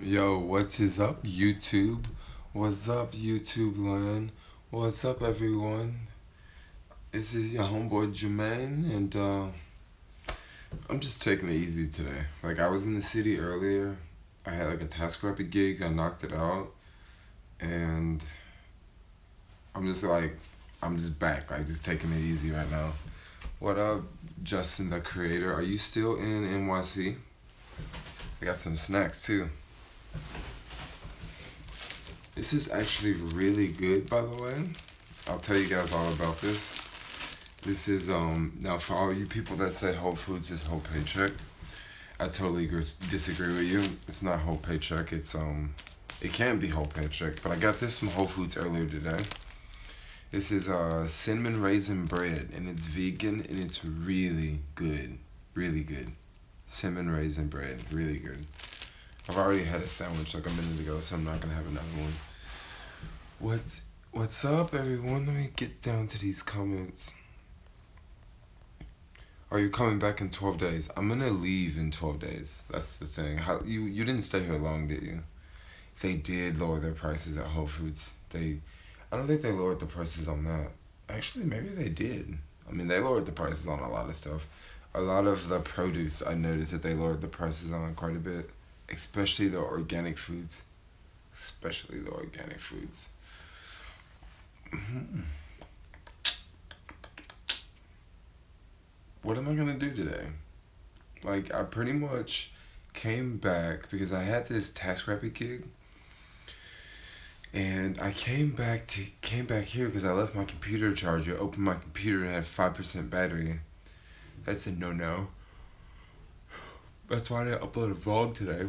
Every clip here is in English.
Yo, what is up, YouTube? What's up, YouTube land? What's up, everyone? This is your homeboy Jermaine, and I'm just taking it easy today. Like, I was in the city earlier. I had like a TaskRabbit gig. I knocked it out, and I'm just back. Like, just taking it easy right now. What up, Justin, the creator? Are you still in NYC? I got some snacks too. This is actually really good, by the way. I'll tell you guys all about this. This is now for all you people that say Whole Foods is whole paycheck. I totally disagree with you. It's not whole paycheck. It can be whole paycheck, but I got this from Whole Foods earlier today. This is cinnamon raisin bread, and it's vegan, and it's really good, really good. Cinnamon raisin bread, really good. I've already had a sandwich like a minute ago, so I'm not gonna have another one. What's up, everyone? Let me get down to these comments. Are you coming back in 12 days? I'm gonna leave in 12 days. That's the thing. How you didn't stay here long, did you? They did lower their prices at Whole Foods. I don't think they lowered the prices on that. Actually, maybe they did. I mean, they lowered the prices on a lot of stuff. A lot of the produce, I noticed that they lowered the prices on quite a bit. Especially the organic foods. Especially the organic foods. What am I gonna do today? Like, I pretty much came back because I had this TaskRabbit gig. And I came back here because I left my computer charger, opened my computer and had 5% battery. That's a no-no. That's why I didn't upload a vlog today.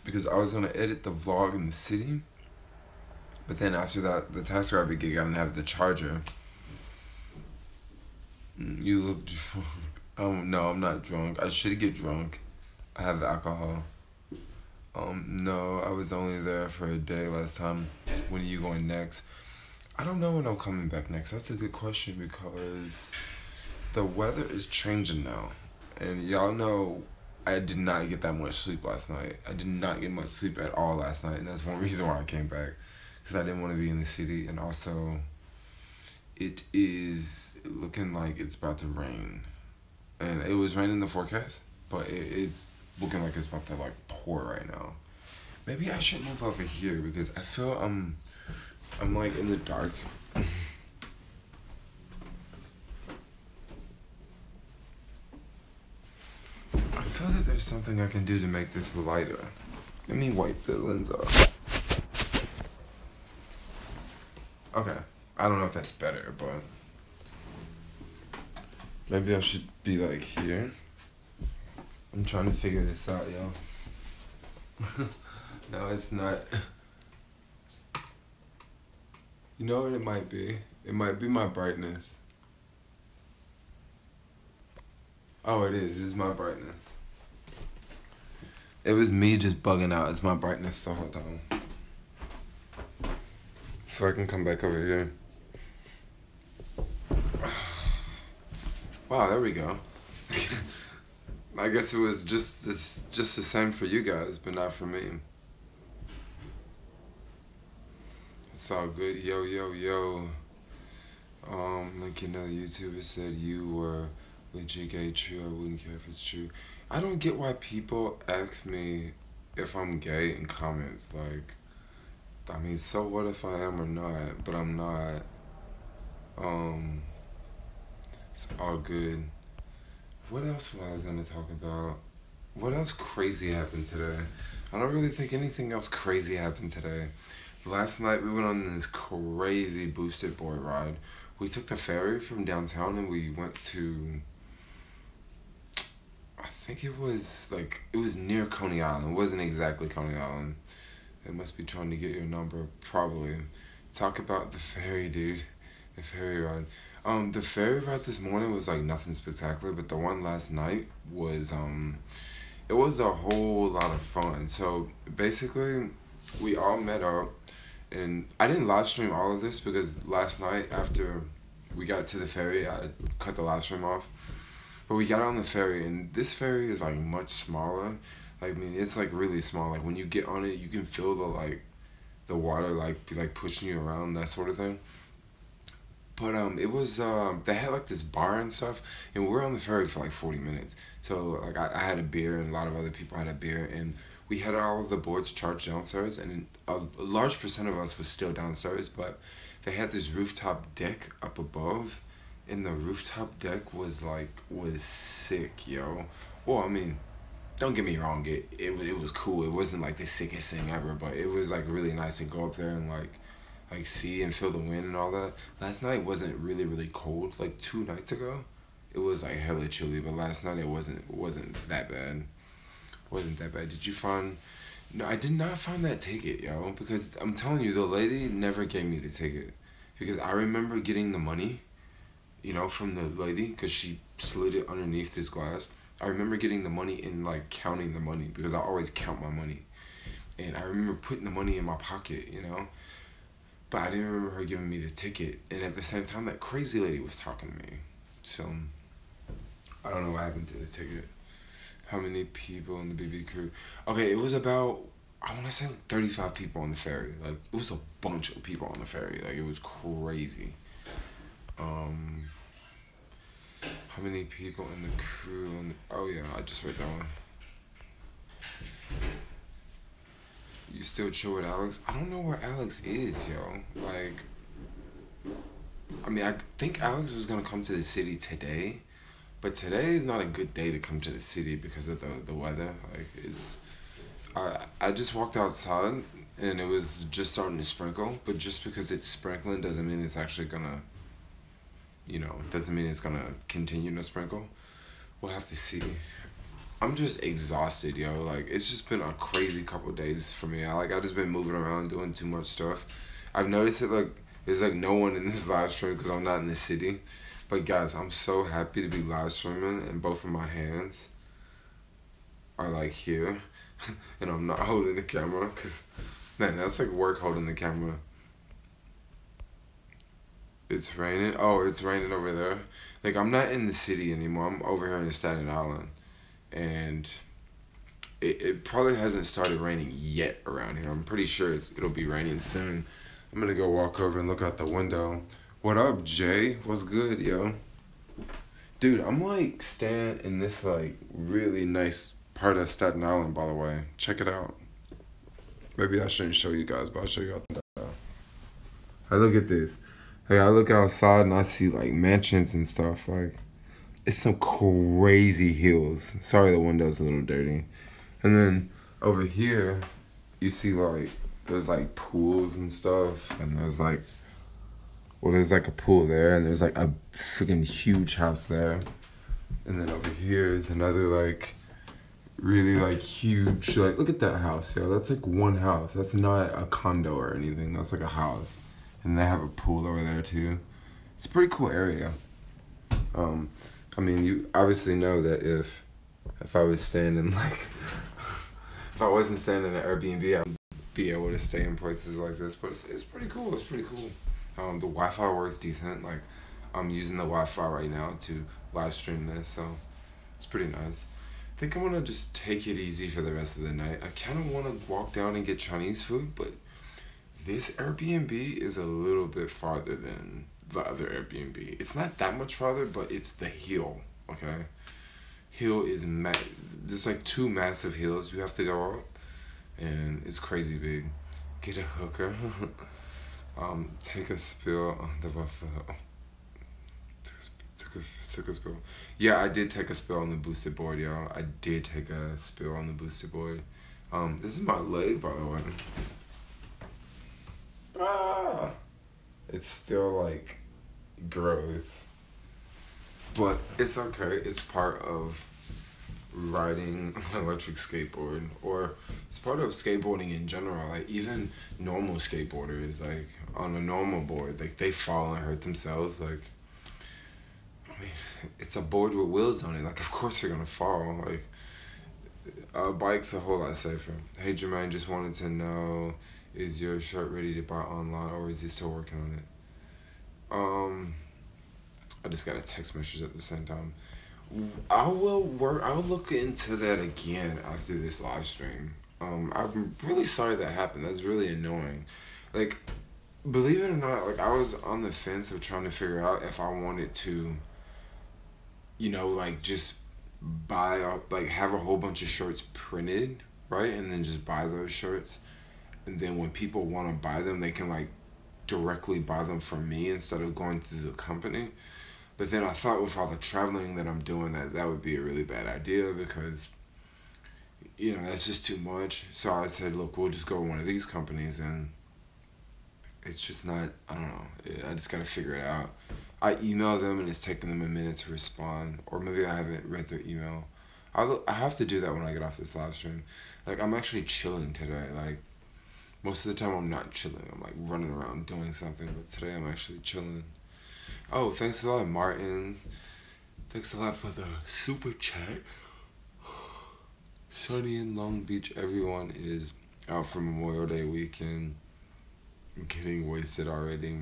Because I was going to edit the vlog in the city. But then after that, the TaskRabbit gig, I didn't have the charger. You look drunk. No, I'm not drunk. I should get drunk. I have alcohol. No, I was only there for a day last time. When are you going next? I don't know when I'm coming back next. That's a good question because the weather is changing now. And y'all know I did not get that much sleep last night. I did not get much sleep at all last night. And that's one reason why I came back. Because I didn't want to be in the city. And also, it is looking like it's about to rain. And it was raining in the forecast. But it is looking like it's about to like pour right now. Maybe I should move over here because I feel I'm like in the dark. I feel that there's something I can do to make this lighter. Let me wipe the lens off. Okay. I don't know if that's better, but maybe I should be like here. I'm trying to figure this out, yo. No, it's not. You know what it might be? It might be my brightness. Oh, it is. It's my brightness. It was me just bugging out. It's my brightness the whole time. So I can come back over here. Wow, there we go. I guess it was just the same for you guys, but not for me. It's all good. Yo, yo, yo. Like another YouTuber said you were legit gay. True, I wouldn't care if it's true. I don't get why people ask me if I'm gay in comments. Like, I mean, so what if I am or not? But I'm not. It's all good. What else was I was gonna talk about? What else crazy happened today? I don't really think anything else crazy happened today. Last night we went on this crazy boosted boy ride. We took the ferry from downtown and we went to, I think it was near Coney Island. It wasn't exactly Coney Island. They must be trying to get your number, probably. Talk about the ferry, dude. The ferry ride. The ferry ride this morning was like nothing spectacular, but the one last night was it was a whole lot of fun. So basically, we all met up, and I didn't live stream all of this because last night after we got to the ferry, I cut the live stream off. But we got on the ferry, and this ferry is like much smaller. I mean, it's like really small. Like when you get on it, you can feel the water like pushing you around, that sort of thing. But it was they had like this bar and stuff, and we were on the ferry for like 40 minutes. So like I had a beer, and a lot of other people had a beer, and we had all of the boards charged downstairs, and a large percent of us was still downstairs, but they had this rooftop deck up above, and the rooftop deck was sick, yo. Well, I mean, don't get me wrong, it was cool. It wasn't like the sickest thing ever, but it was like really nice to go up there and like see and feel the wind and all that. Last night wasn't really cold. Like 2 nights ago, it was like hella chilly, but last night it wasn't that bad. Wasn't that bad. Did you find? No, I did not find that ticket, yo. Because I'm telling you, the lady never gave me the ticket. Because I remember getting the money, from the lady, because she slid it underneath this glass. I remember getting the money and like counting the money, because I always count my money. And I remember putting the money in my pocket. But I didn't remember her giving me the ticket. And at the same time, that crazy lady was talking to me. So, I don't know what happened to the ticket. How many people in the BB crew? Okay, it was about, I want to say like 35 people on the ferry. Like, it was a bunch of people on the ferry. Like, it was crazy. How many people in the crew? Oh, yeah, I just read that one. You still chill with Alex? I don't know where Alex is, yo. Like, I mean, I think Alex was going to come to the city today. But today is not a good day to come to the city because of the weather. Like, it's... I just walked outside and it was just starting to sprinkle. But just because it's sprinkling doesn't mean it's actually gonna... doesn't mean it's gonna continue to sprinkle. We'll have to see. I'm just exhausted, yo. Like, it's just been a crazy couple of days for me. I've just been moving around, doing too much stuff. I've noticed it, like, there's, like, no one in this live stream because I'm not in the city. But, guys, I'm so happy to be live streaming, and both of my hands are, like, here. And I'm not holding the camera because, man, that's, like, work holding the camera. It's raining? Oh, it's raining over there. Like, I'm not in the city anymore. I'm over here in Staten Island. And it probably hasn't started raining yet around here. I'm pretty sure it'll be raining soon. I'm gonna go walk over and look out the window. What up, Jay? What's good, yo? Dude, I'm like staying in this like really nice part of Staten Island, by the way. Check it out. Maybe I shouldn't show you guys, but I'll show you out the I look at this. Like, I look outside and I see like mansions and stuff. Like, it's some crazy hills. Sorry, the window's a little dirty. And then over here, you see like there's like pools and stuff, and there's like a pool there, and there's like a freaking huge house there. And then over here is another like really like huge, like, look at that house, yo. That's like one house. That's not a condo or anything. That's like a house. And they have a pool over there too. It's a pretty cool area. I mean, you obviously know that if I was staying in like, if I wasn't staying in an Airbnb, I would be able to stay in places like this. But it's pretty cool. It's pretty cool. The Wi-Fi works decent. Like, I'm using the Wi-Fi right now to live stream this, so it's pretty nice. I think I'm gonna just take it easy for the rest of the night. I kind of want to walk down and get Chinese food, but this Airbnb is a little bit farther than the other Airbnb. It's not that much farther, but it's the hill, okay? Hill is there's like 2 massive hills you have to go up, and it's crazy big. Get a hooker. Take a spill on the buffalo. Took a spill. Yeah, I did take a spill on the boosted board, y'all. I did take a spill on the boosted board. This is my leg, by the way. Ah! It's still, like, gross. But it's okay. It's part of riding an electric skateboard. Or it's part of skateboarding in general. Like, even normal skateboarders, like, on a normal board, like, they fall and hurt themselves. Like, I mean, it's a board with wheels on it. Like, of course you're gonna fall. Like, a bike's a whole lot safer. Hey, Jermaine, just wanted to know, is your shirt ready to buy online, or is he still working on it? I just got a text message at the same time. I will look into that again after this live stream. I'm really sorry that happened. That's really annoying. Like, believe it or not, like I was on the fence of trying to figure out if I wanted to, like just like have a whole bunch of shirts printed, right? And then just buy those shirts. And then when people want to buy them, they can like directly buy them from me instead of going through the company. But then I thought with all the traveling that I'm doing that would be a really bad idea because, that's just too much. So I said, look, we'll just go with one of these companies and it's just not, I don't know. I just got to figure it out. I email them and it's taking them a minute to respond. Or maybe I haven't read their email. I have to do that when I get off this live stream. Like, I'm actually chilling today. Like, most of the time I'm not chilling. I'm, like, running around doing something. But today I'm actually chilling. Oh, thanks a lot, Martin. Thanks a lot for the super chat. Sunny in Long Beach. Everyone is out for Memorial Day weekend. Getting wasted already.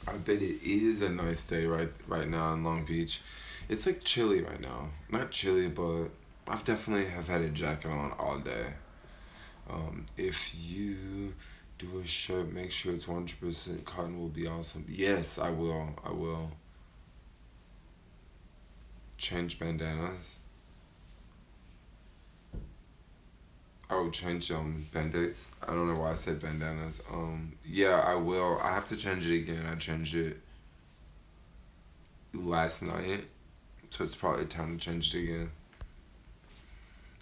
I bet it is a nice day right now in Long Beach. It's like chilly right now. Not chilly, but I've definitely have had a jacket on all day. If you do a shirt, make sure it's 100% cotton will be awesome. Yes, I will. I will. Change bandanas. I would change band-aids. I don't know why I said bandanas. Yeah, I will. I have to change it again. I changed it last night, so it's probably time to change it again.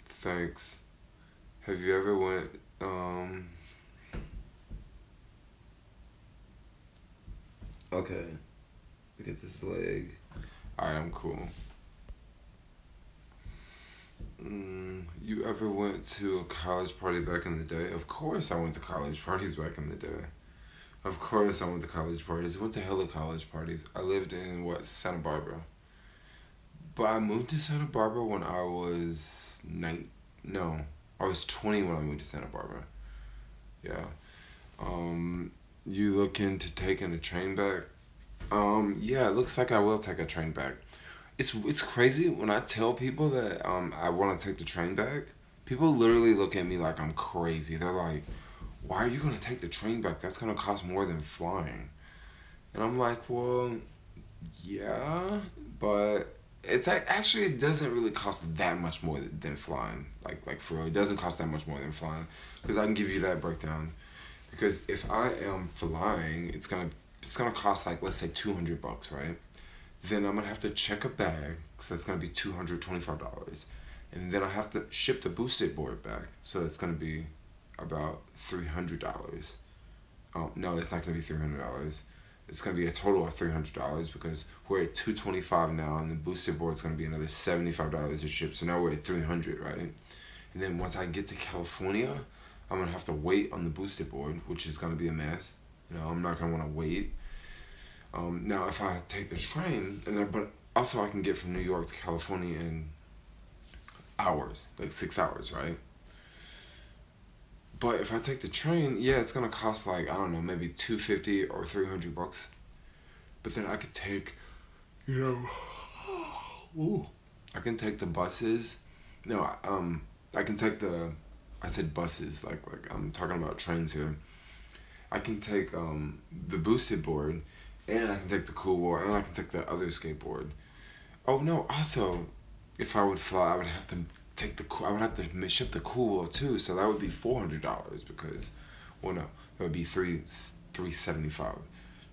Thanks. Have you ever went Okay. Look at this leg. Alright, I'm cool. You ever went to a college party back in the day? Of course I went to college parties back in the day. Of course I went to college parties. I went to hella college parties. I lived in, Santa Barbara. But I moved to Santa Barbara when I was I was 20 when I moved to Santa Barbara. Yeah. You looking into taking a train back? Yeah, it looks like I will take a train back. It's crazy when I tell people that I want to take the train back. People literally look at me like I'm crazy. They're like, "Why are you gonna take the train back? That's gonna cost more than flying." And I'm like, "Well, yeah, but it doesn't really cost that much more than flying. Like for real, it doesn't cost that much more than flying. Because I can give you that breakdown. Because if I am flying, it's gonna cost like let's say $200, right? Then I'm gonna have to check a bag, so that's gonna be $225, and then I have to ship the boosted board back, so that's gonna be about $300. No, it's not gonna be $300. It's gonna be a total of $300 because we're at $225 now, and the boosted board's gonna be another $75 to ship. So now we're at $300, right? And then once I get to California, I'm gonna have to wait on the boosted board, which is gonna be a mess. I'm not gonna want to wait. Now, if I take the train, but also I can get from New York to California in hours, like 6 hours, right? But if I take the train, yeah, it's gonna cost like, I don't know, maybe $250 or $300. But then I could take, ooh, I can take the buses. No, I can take I said buses, like I'm talking about trains here. I can take the boosted board, and I can take the cool board, and I can take the other skateboard. Oh no! Also, if I would fly, I would have to I would have to ship the cool wheel too. So that would be $400 because, well, no, that would be $375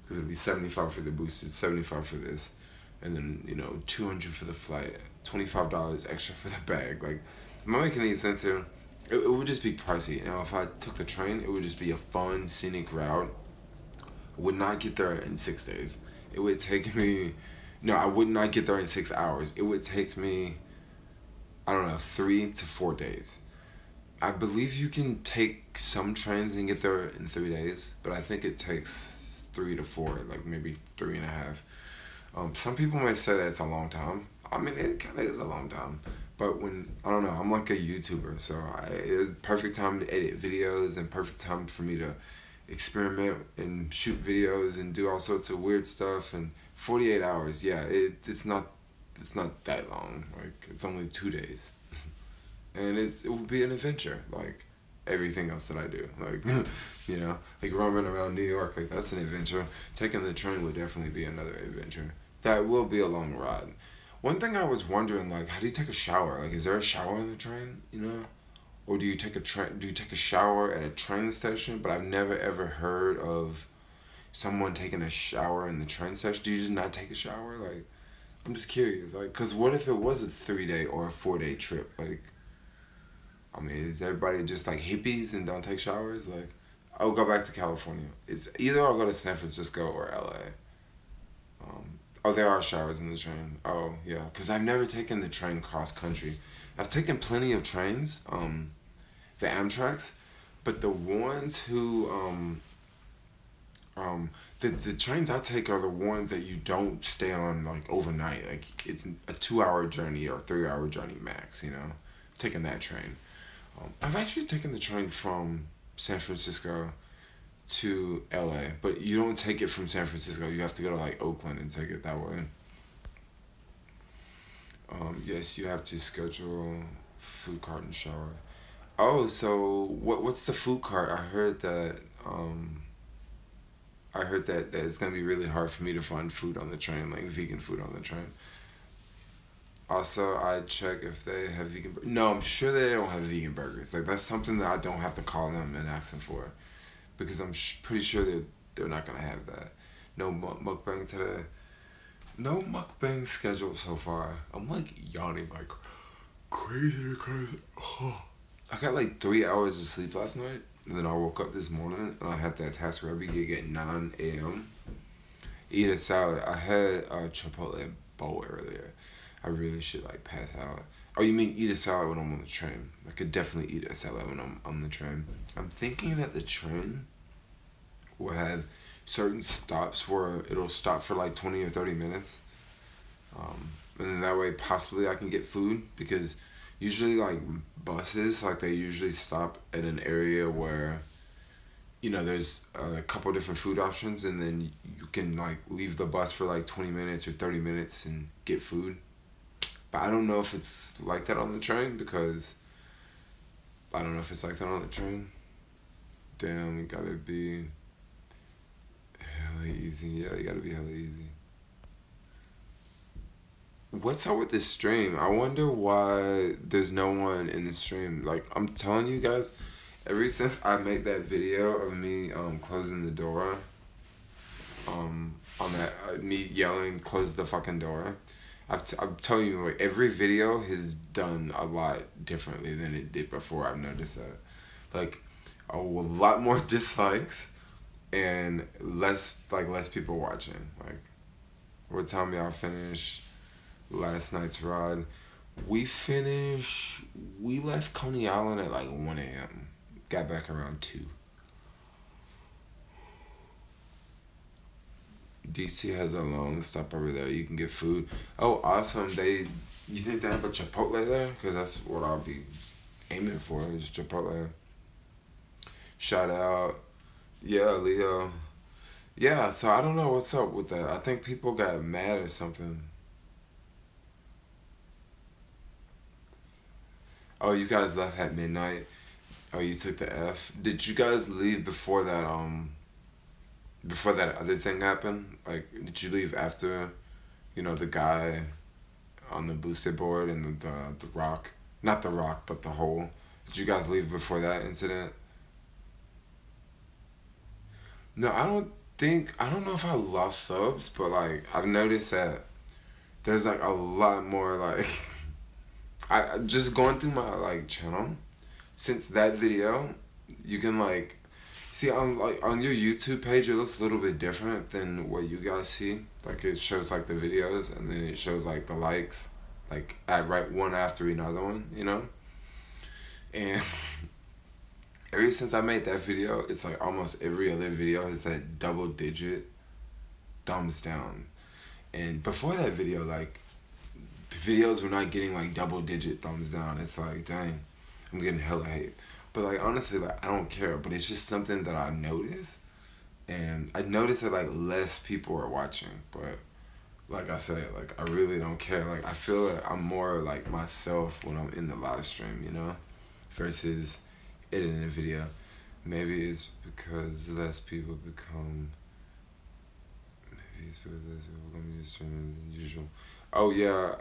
because it would be $75 for the boosted, $75 for this, and then $200 for the flight, $25 extra for the bag. Like, am I making any sense here? It would just be pricey. If I took the train, it would just be a fun, scenic route. I would not get there in 6 days. It would take me... No, I would not get there in 6 hours. It would take me, I don't know, 3 to 4 days. I believe you can take some trains and get there in 3 days, but I think it takes 3 to 4, like maybe 3.5. Some people might say that it's a long time. I mean, it kind of is a long time. But I don't know, I'm like a YouTuber, so it's perfect time to edit videos and perfect time for me to experiment and shoot videos and do all sorts of weird stuff. And 48 hours, yeah, it's not it's not that long. Like, it's only 2 days. And it would be an adventure, like everything else that I do. Like, you know, like roaming around New York, like that's an adventure. Taking the train would definitely be another adventure. That will be a long ride. One thing I was wondering, like, how do you take a shower? Like, is there a shower on the train, you know? Or do you take a shower at a train station? But I've never ever heard of someone taking a shower in the train station. Do you just not take a shower? Like, I'm just curious. Like, cause what if it was a 3-day or a 4-day trip? Like, I mean, is everybody just like hippies and don't take showers? Like, I'll go back to California. It's either I'll go to San Francisco or LA. Oh, there are showers in the train. Oh, yeah. Because I've never taken the train cross country. I've taken plenty of trains, the Amtraks, but the ones who, the trains I take are the ones that you don't stay on, like, overnight. Like, it's a 2-hour journey or a 3-hour journey max, you know? Taking that train. I've actually taken the train from San Francisco to LA, but you don't take it from San Francisco. You have to go to like Oakland and take it that way. Yes, you have to schedule food cart and shower. Oh, so what's the food cart? I heard that it's gonna be really hard for me to find food on the train, like vegan food on the train. Also, I check if they have vegan. No, I'm sure they don't have vegan burgers. Like, that's something that I don't have to call them and ask them for, because I'm pretty sure they're not gonna have that. No mukbang today. No mukbang scheduled so far. I'm like yawning like crazy because I got like 3 hours of sleep last night, and then I woke up this morning and I had that task rugby gig at 9 a.m. Eat a salad. I had a Chipotle bowl earlier. I really should like pass out. Oh, you mean eat a salad when I'm on the train? I could definitely eat a salad when I'm on the train. I'm thinking that the train will have certain stops where it'll stop for like 20 or 30 minutes. And then that way possibly I can get food, because usually like buses, like they usually stop at an area where, you know, there's a couple different food options, and then you can like leave the bus for like 20 minutes or 30 minutes and get food. But I don't know if it's like that on the train, because I don't know if it's like that on the train. Damn, it gotta be hella easy. Yeah, you gotta be hella easy. What's up with this stream? I wonder why there's no one in the stream. Like, I'm telling you guys, ever since I made that video of me closing the door, on that me yelling, close the fucking door, I'm telling you, like, every video has done a lot differently than it did before. I've noticed that. Like, a lot more dislikes and less people watching. Like, what time y'all finish last night's ride? We left Coney Island at like 1 a.m. Got back around 2. DC has a long stop over there. You can get food. Oh, awesome. You think they have a Chipotle there? Because that's what I'll be aiming for, is Chipotle. Shout out. Yeah, Leo. Yeah, so I don't know what's up with that. I think people got mad or something. Oh, you guys left at midnight. Oh, you took the F. Did you guys leave before that other thing happened? Like, did you leave after, you know, the guy on the boosted board and the rock? Not the rock, but the hole. Did you guys leave before that incident? No, I don't know if I lost subs, but like, I've noticed that there's like a lot more like, I just going through my like channel, since that video, you can like, see on your YouTube page, it looks a little bit different than what you guys see. Like, it shows like the videos, and then it shows like the likes, like at right one after another one, you know? And ever since I made that video, it's like almost every other video is that double-digit thumbs down. And before that video, like, videos were not getting like double-digit thumbs down. It's like, dang, I'm getting hella hate. But like, honestly, like, I don't care. But it's just something that I noticed. And I noticed that like less people are watching. But like I said, like I really don't care. Like I feel like I'm more like myself when I'm in the live stream, you know, versus editing a video. Maybe it's because less people become. Maybe it's because less people become used to streaming than usual. Oh yeah.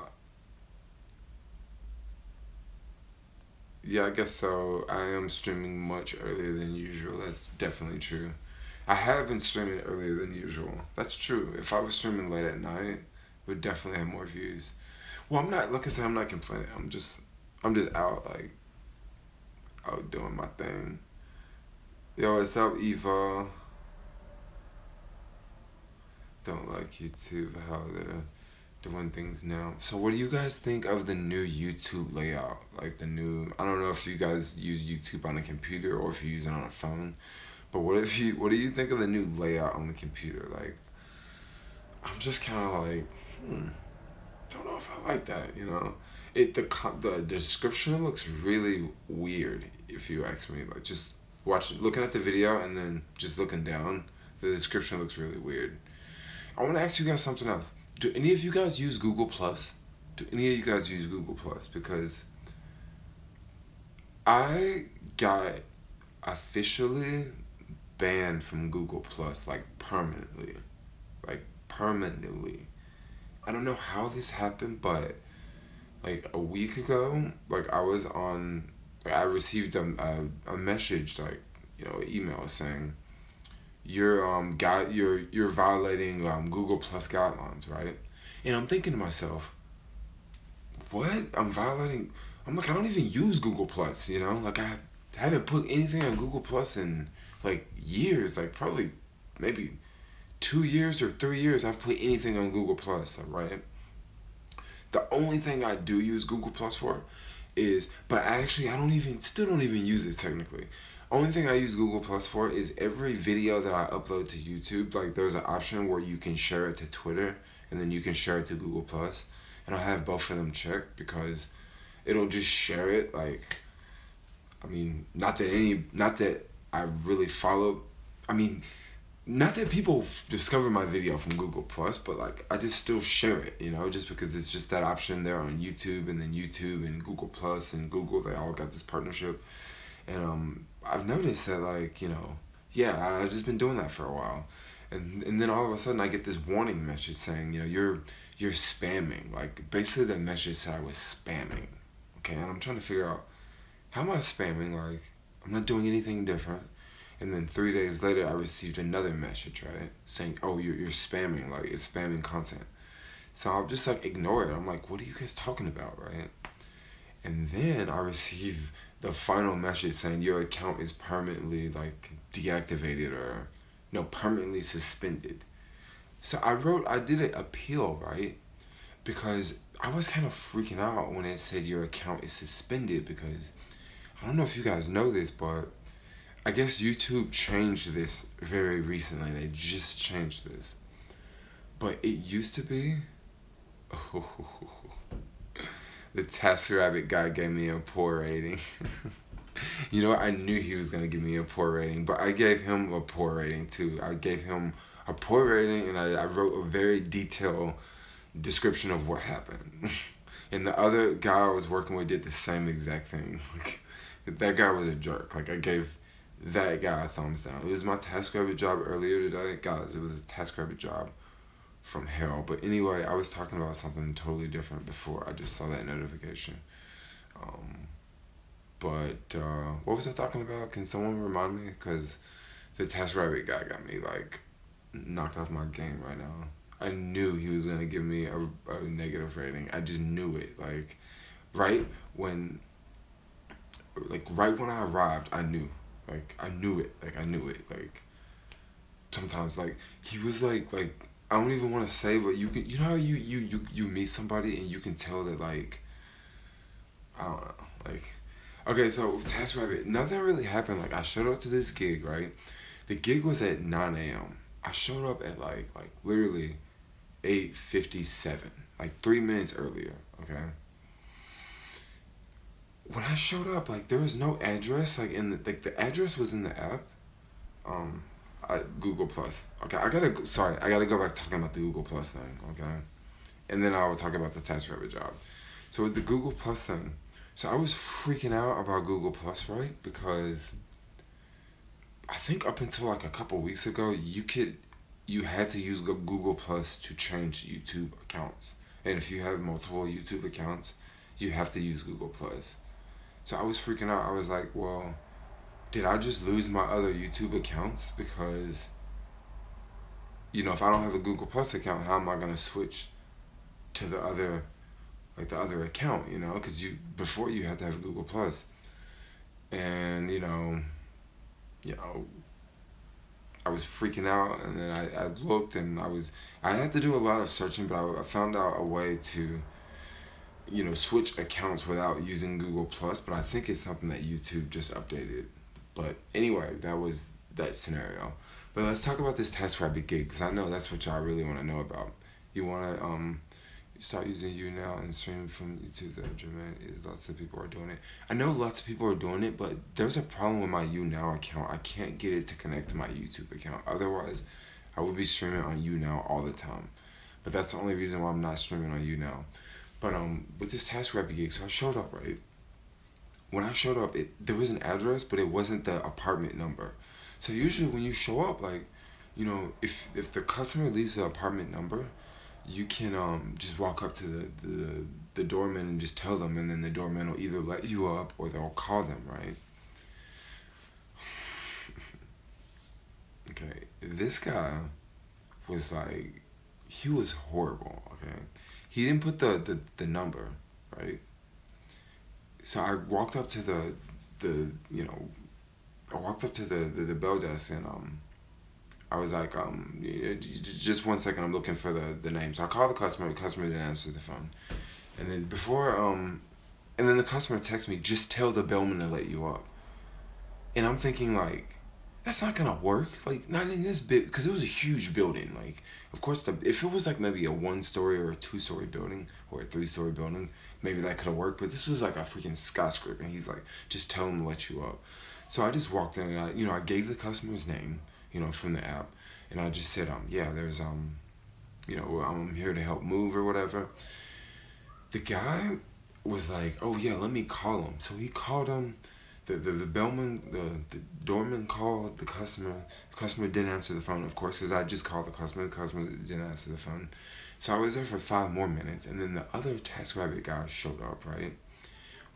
Yeah, I guess so. I am streaming much earlier than usual. That's definitely true. I have been streaming earlier than usual. That's true. If I was streaming late at night, would definitely have more views. Well, I'm not. Like I said, I'm not complaining. I'm just out like out doing my thing. Yo, what's up, Eva? Don't like YouTube how they're doing things now. So, what do you guys think of the new YouTube layout? Like the new. I don't know if you guys use YouTube on a computer or if you use it on a phone. But what do you think of the new layout on the computer? Like, I'm just kind of like, don't know if I like that. You know, the description looks really weird. If you ask me, like just looking at the video and then just looking down, the description looks really weird. I want to ask you guys something else. Do any of you guys use Google Plus? Do any of you guys use Google Plus? Because I got officially banned from Google Plus, like permanently. Like permanently. I don't know how this happened, but like a week ago, like I received a message, like, you know, an email saying you're violating Google Plus guidelines, right? And I'm thinking to myself, what? I'm like, I don't even use Google Plus, you know? Like I haven't put anything on Google Plus in like years, like probably maybe 2 years or 3 years I've put anything on Google Plus, right? The only thing I do use Google Plus for is, but still don't even use it technically. Only thing I use Google Plus for is every video that I upload to YouTube, like there's an option where you can share it to Twitter and then you can share it to Google Plus. And I'll have both of them checked because it'll just share it, like, I mean, not that I really follow, I mean, not that people discover my video from Google Plus, but like I just still share it, you know, just because it's just that option there on YouTube, and then YouTube and Google Plus and Google, they all got this partnership. And I've noticed that, like, you know, yeah, I've just been doing that for a while. And then all of a sudden I get this warning message saying, you know, you're spamming. Like basically the message said I was spamming. Okay, and I'm trying to figure out, how am I spamming? Like, I'm not doing anything different. And then 3 days later, I received another message, right? Saying, oh, you're spamming, like, it's spamming content. So I'll just, like, ignore it. I'm like, what are you guys talking about, right? And then I received the final message saying your account is permanently, like, deactivated or, no, permanently suspended. So I did an appeal, right? Because I was kind of freaking out when it said your account is suspended, because I don't know if you guys know this, but I guess YouTube changed this very recently. They just changed this. But it used to be... the TaskRabbit guy gave me a poor rating. You know what? I knew he was going to give me a poor rating, but I gave him a poor rating too. I gave him a poor rating, and I wrote a very detailed description of what happened. And the other guy I was working with did the same exact thing. Like, that guy was a jerk. Like, I gave that guy a thumbs down. It was my TaskRabbit job earlier today. Guys, it was a TaskRabbit job from hell. But anyway, I was talking about something totally different before I just saw that notification. What was I talking about? Can someone remind me? Because the TaskRabbit guy got me, like, knocked off my game right now. I knew he was going to give me a negative rating. I just knew it. Like, right when I arrived, I knew. Like, I knew it. Like, I knew it. Like, sometimes, like, he was like, I don't even want to say, but you know how you meet somebody and you can tell that, like, I don't know, like, okay, so TaskRabbit, nothing really happened. Like, I showed up to this gig, right? The gig was at 9 a.m. I showed up at, like literally 8:57, like 3 minutes earlier, okay? When I showed up, like, there was no address, like, the address was in the app, Google Plus. Okay, I gotta go back talking about the Google Plus thing, okay? And then I will talk about the TaskRabbit job. So with the Google Plus thing, so I was freaking out about Google Plus, right? Because I think up until like a couple weeks ago, you had to use Google Plus to change YouTube accounts. And if you have multiple YouTube accounts, you have to use Google Plus. So I was freaking out. I was like, well, did I just lose my other YouTube accounts? Because, if I don't have a Google Plus account, how am I going to switch to the other account, because before you had to have Google Plus. And, I was freaking out, and then I looked, and I had to do a lot of searching, but I found out a way to, switch accounts without using Google Plus, but I think it's something that YouTube just updated. But anyway, that was that scenario. But let's talk about this TaskRabbit gig, because I know that's what y'all really want to know about. You want to start using You Now and stream from YouTube there, Jermaine. Lots of people are doing it. I know lots of people are doing it, but there's a problem with my You Now account. I can't get it to connect to my YouTube account. Otherwise, I would be streaming on You Now all the time. But that's the only reason why I'm not streaming on You Now. But with this TaskRabbit gig, so I showed up, right? When I showed up, there was an address, but it wasn't the apartment number. So usually when you show up, like, if the customer leaves the apartment number, you can just walk up to the doorman and just tell them, and then the doorman will either let you up or they'll call them, right? Okay, this guy was like, he was horrible, okay? He didn't put the number, right? So I walked up to the bell desk, and I was like, just 1 second, I'm looking for the name. So I called the customer didn't answer the phone. And then and then the customer texts me, just tell the bellman to let you up. And I'm thinking, like, that's not gonna work. Like, not in this bit, because it was a huge building. Like, of course, if it was like maybe a 1-story or a 2-story building or a 3-story building, maybe that could have worked. But this was like a freaking skyscraper, and he's like, just tell him to let you up. So I just walked in, and I gave the customer's name, from the app, and I just said, yeah, there's I'm here to help move or whatever. The guy was like, oh yeah, let me call him. So he called him. The doorman called the customer. The customer didn't answer the phone, of course, because I just called the customer. The customer didn't answer the phone. So I was there for 5 more minutes, and then the other TaskRabbit guy showed up, right?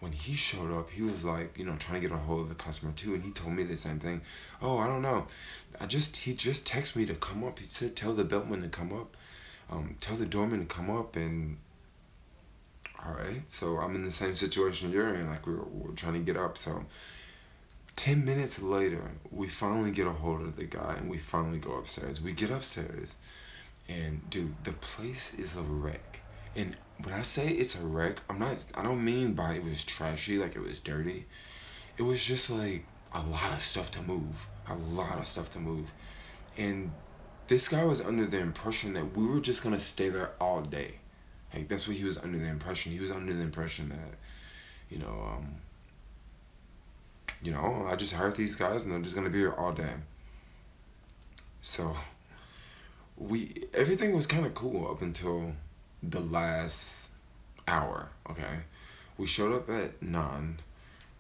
When he showed up, he was like, trying to get a hold of the customer too, and he told me the same thing. Oh, I don't know. He just texted me to come up. He said, tell the bellman to come up. Tell the doorman to come up, and all right. So I'm in the same situation you're in. Like, we're trying to get up. So 10 minutes later, we finally get a hold of the guy, and we finally go upstairs. We get upstairs, and dude, the place is a wreck. And when I say it's a wreck, I don't mean by it was trashy, like it was dirty. It was just like a lot of stuff to move. And this guy was under the impression that we were just gonna stay there all day. Like, that's what he was under the impression. He was under the impression that, I just hired these guys and they're just gonna be here all day. So everything was kind of cool up until the last hour, okay? We showed up at 9.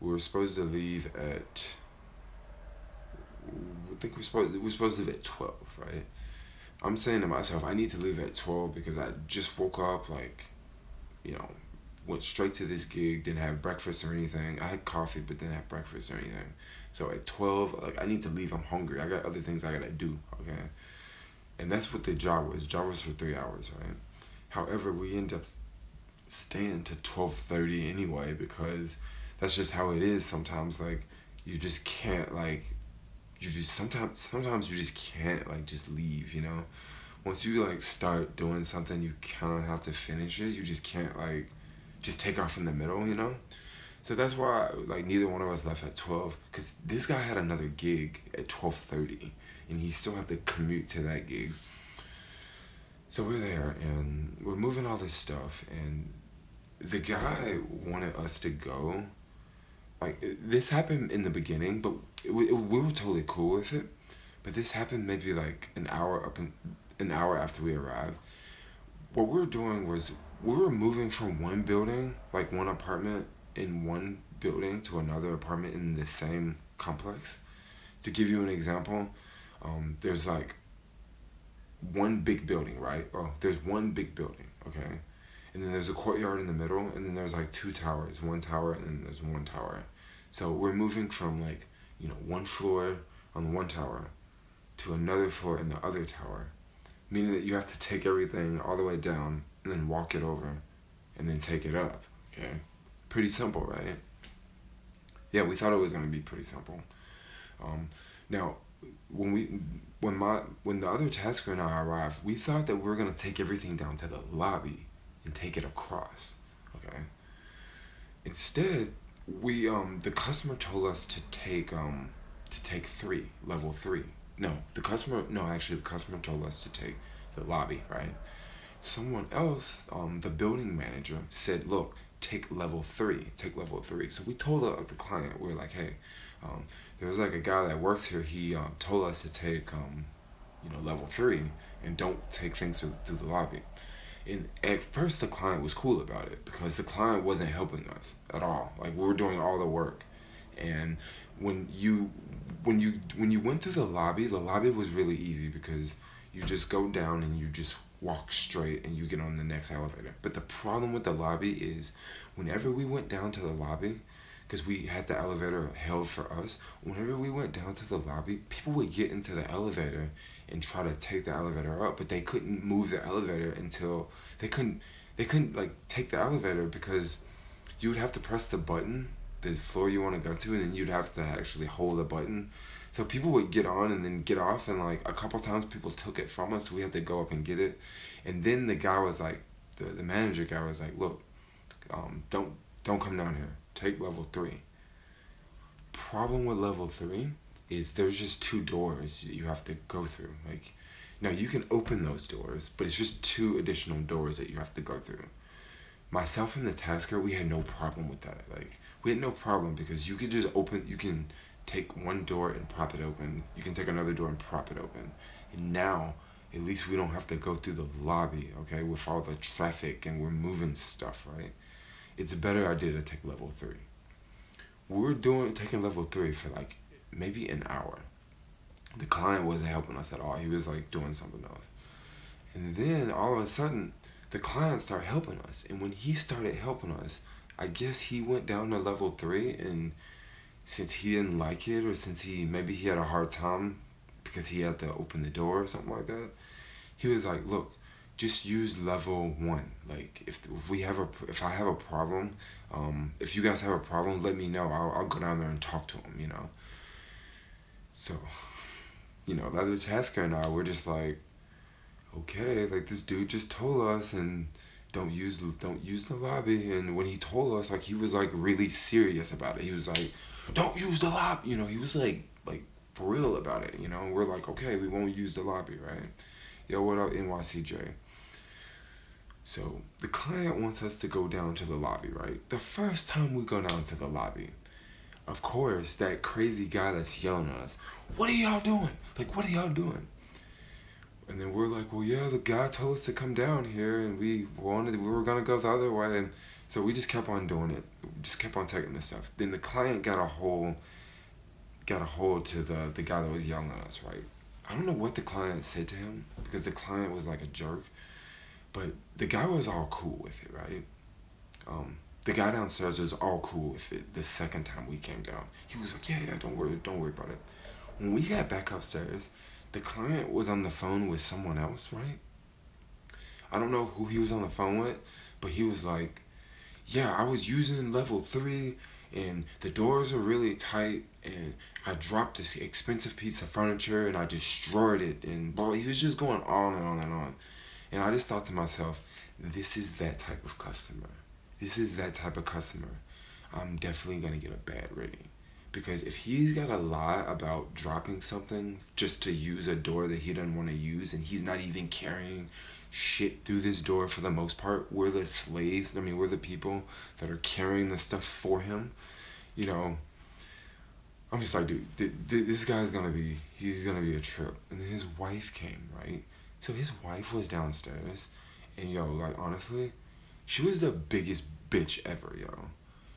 We were supposed to leave at, I think we were supposed to leave at 12, right? I'm saying to myself, I need to leave at 12 because I just woke up, like, went straight to this gig, didn't have breakfast or anything. I had coffee, but didn't have breakfast or anything. So at 12, like, I need to leave. I'm hungry. I got other things I gotta do, okay? And that's what the job was. The job was for 3 hours, right? However, we end up staying to 12:30 anyway, because that's just how it is sometimes. Like, you just can't, like, sometimes you just can't, like, just leave, Once you, like, start doing something, you kind of have to finish it. You just can't, like, just take off in the middle, So that's why, like, neither one of us left at 12, because this guy had another gig at 12:30, and he still had to commute to that gig. So we're there, and we're moving all this stuff, and the guy wanted us to go. Like, this happened in the beginning, but we were totally cool with it. But this happened maybe like an hour after we arrived. what we were doing was we were moving from one building, like one apartment in one building, to another apartment in the same complex. To give you an example, there's like one big building, right? Well, there's one big building, okay? And then there's a courtyard in the middle, and then there's like two towers, one tower, and then there's one tower. So we're moving from like, one floor on one tower to another floor in the other tower, meaning that you have to take everything all the way down and then walk it over and then take it up, okay? Pretty simple, right? Yeah, we thought it was gonna be pretty simple. Now, when the other tasker and I arrived, we thought that we were gonna take everything down to the lobby and take it across, okay? Instead, we the customer told us to take level 3. The customer told us to take the lobby, right? Someone else, the building manager, said, look, take level 3. So we told the client, we were like, hey, there was like a guy that works here. He told us to take level 3 and don't take things through the lobby. And at first the client was cool about it because the client wasn't helping us at all. Like, we were doing all the work. And when you went through the lobby was really easy because you just go down and you just walk straight and you get on the next elevator. But the problem with the lobby is whenever we went down to the lobby, because we had the elevator held for us, whenever we went down to the lobby, people would get into the elevator and try to take the elevator up, but they couldn't move the elevator until they couldn't like take the elevator because you would have to press the button, the floor you want to go to, and then you'd have to actually hold the button. So people would get on and then get off, and like a couple times people took it from us, so we had to go up and get it. And then the guy was like, the manager guy was like, look, don't come down here. Take level 3. Problem with level 3 is there's just 2 doors you have to go through. Like, now you can open those doors, but it's just 2 additional doors that you have to go through. Myself and the tasker, we had no problem with that. Like, we had no problem because you can take one door and prop it open. You can take another door and prop it open. And now, at least we don't have to go through the lobby, okay, with all the traffic and we're moving stuff, right? It's a better idea to take level 3. We were taking level 3 for like maybe an hour. The client wasn't helping us at all. He was like doing something else. And then all of a sudden, the client started helping us. And when he started helping us, I guess he went down to level 3, and since he didn't like it, or since maybe he had a hard time because he had to open the door or something like that, he was like, look, just use level 1. Like, if I have a problem, if you guys have a problem, let me know. I'll go down there and talk to him, So, the other tasker and I were just like, okay, like, this dude just told us and don't use the lobby. And when he told us, like, he was like really serious about it. He was like, don't use the lobby. He was like for real about it. We're like, okay, we won't use the lobby, right? Yo, what up, NYCJ? So the client wants us to go down to the lobby, right? The first time we go down to the lobby, of course, that crazy guy that's yelling at us, what are y'all doing? Like, what are y'all doing? And then we're like, well, yeah, the guy told us to come down here, and we were gonna go the other way, and so we just kept on doing it. We just kept on taking this stuff. Then the client got a hold to the guy that was yelling at us, right? I don't know what the client said to him because the client was like a jerk. But the guy was all cool with it, right? The guy downstairs was all cool with it the second time we came down. He was like, yeah, don't worry about it. When we got back upstairs, the client was on the phone with someone else, right? I don't know who he was on the phone with, but he was like, yeah, I was using level 3, and the doors are really tight, and I dropped this expensive piece of furniture, and I destroyed it, and blah. He was just going on and on and on. And I just thought to myself, this is that type of customer. I'm definitely going to get a bad rating. Because if he's got to lie about dropping something just to use a door that he doesn't want to use, and he's not even carrying shit through this door for the most part, we're the slaves. We're the people that are carrying the stuff for him. I'm just like, dude, this guy's he's going to be a trip. And then his wife came, right? So his wife was downstairs, And yo, like honestly, she was the biggest bitch ever, yo.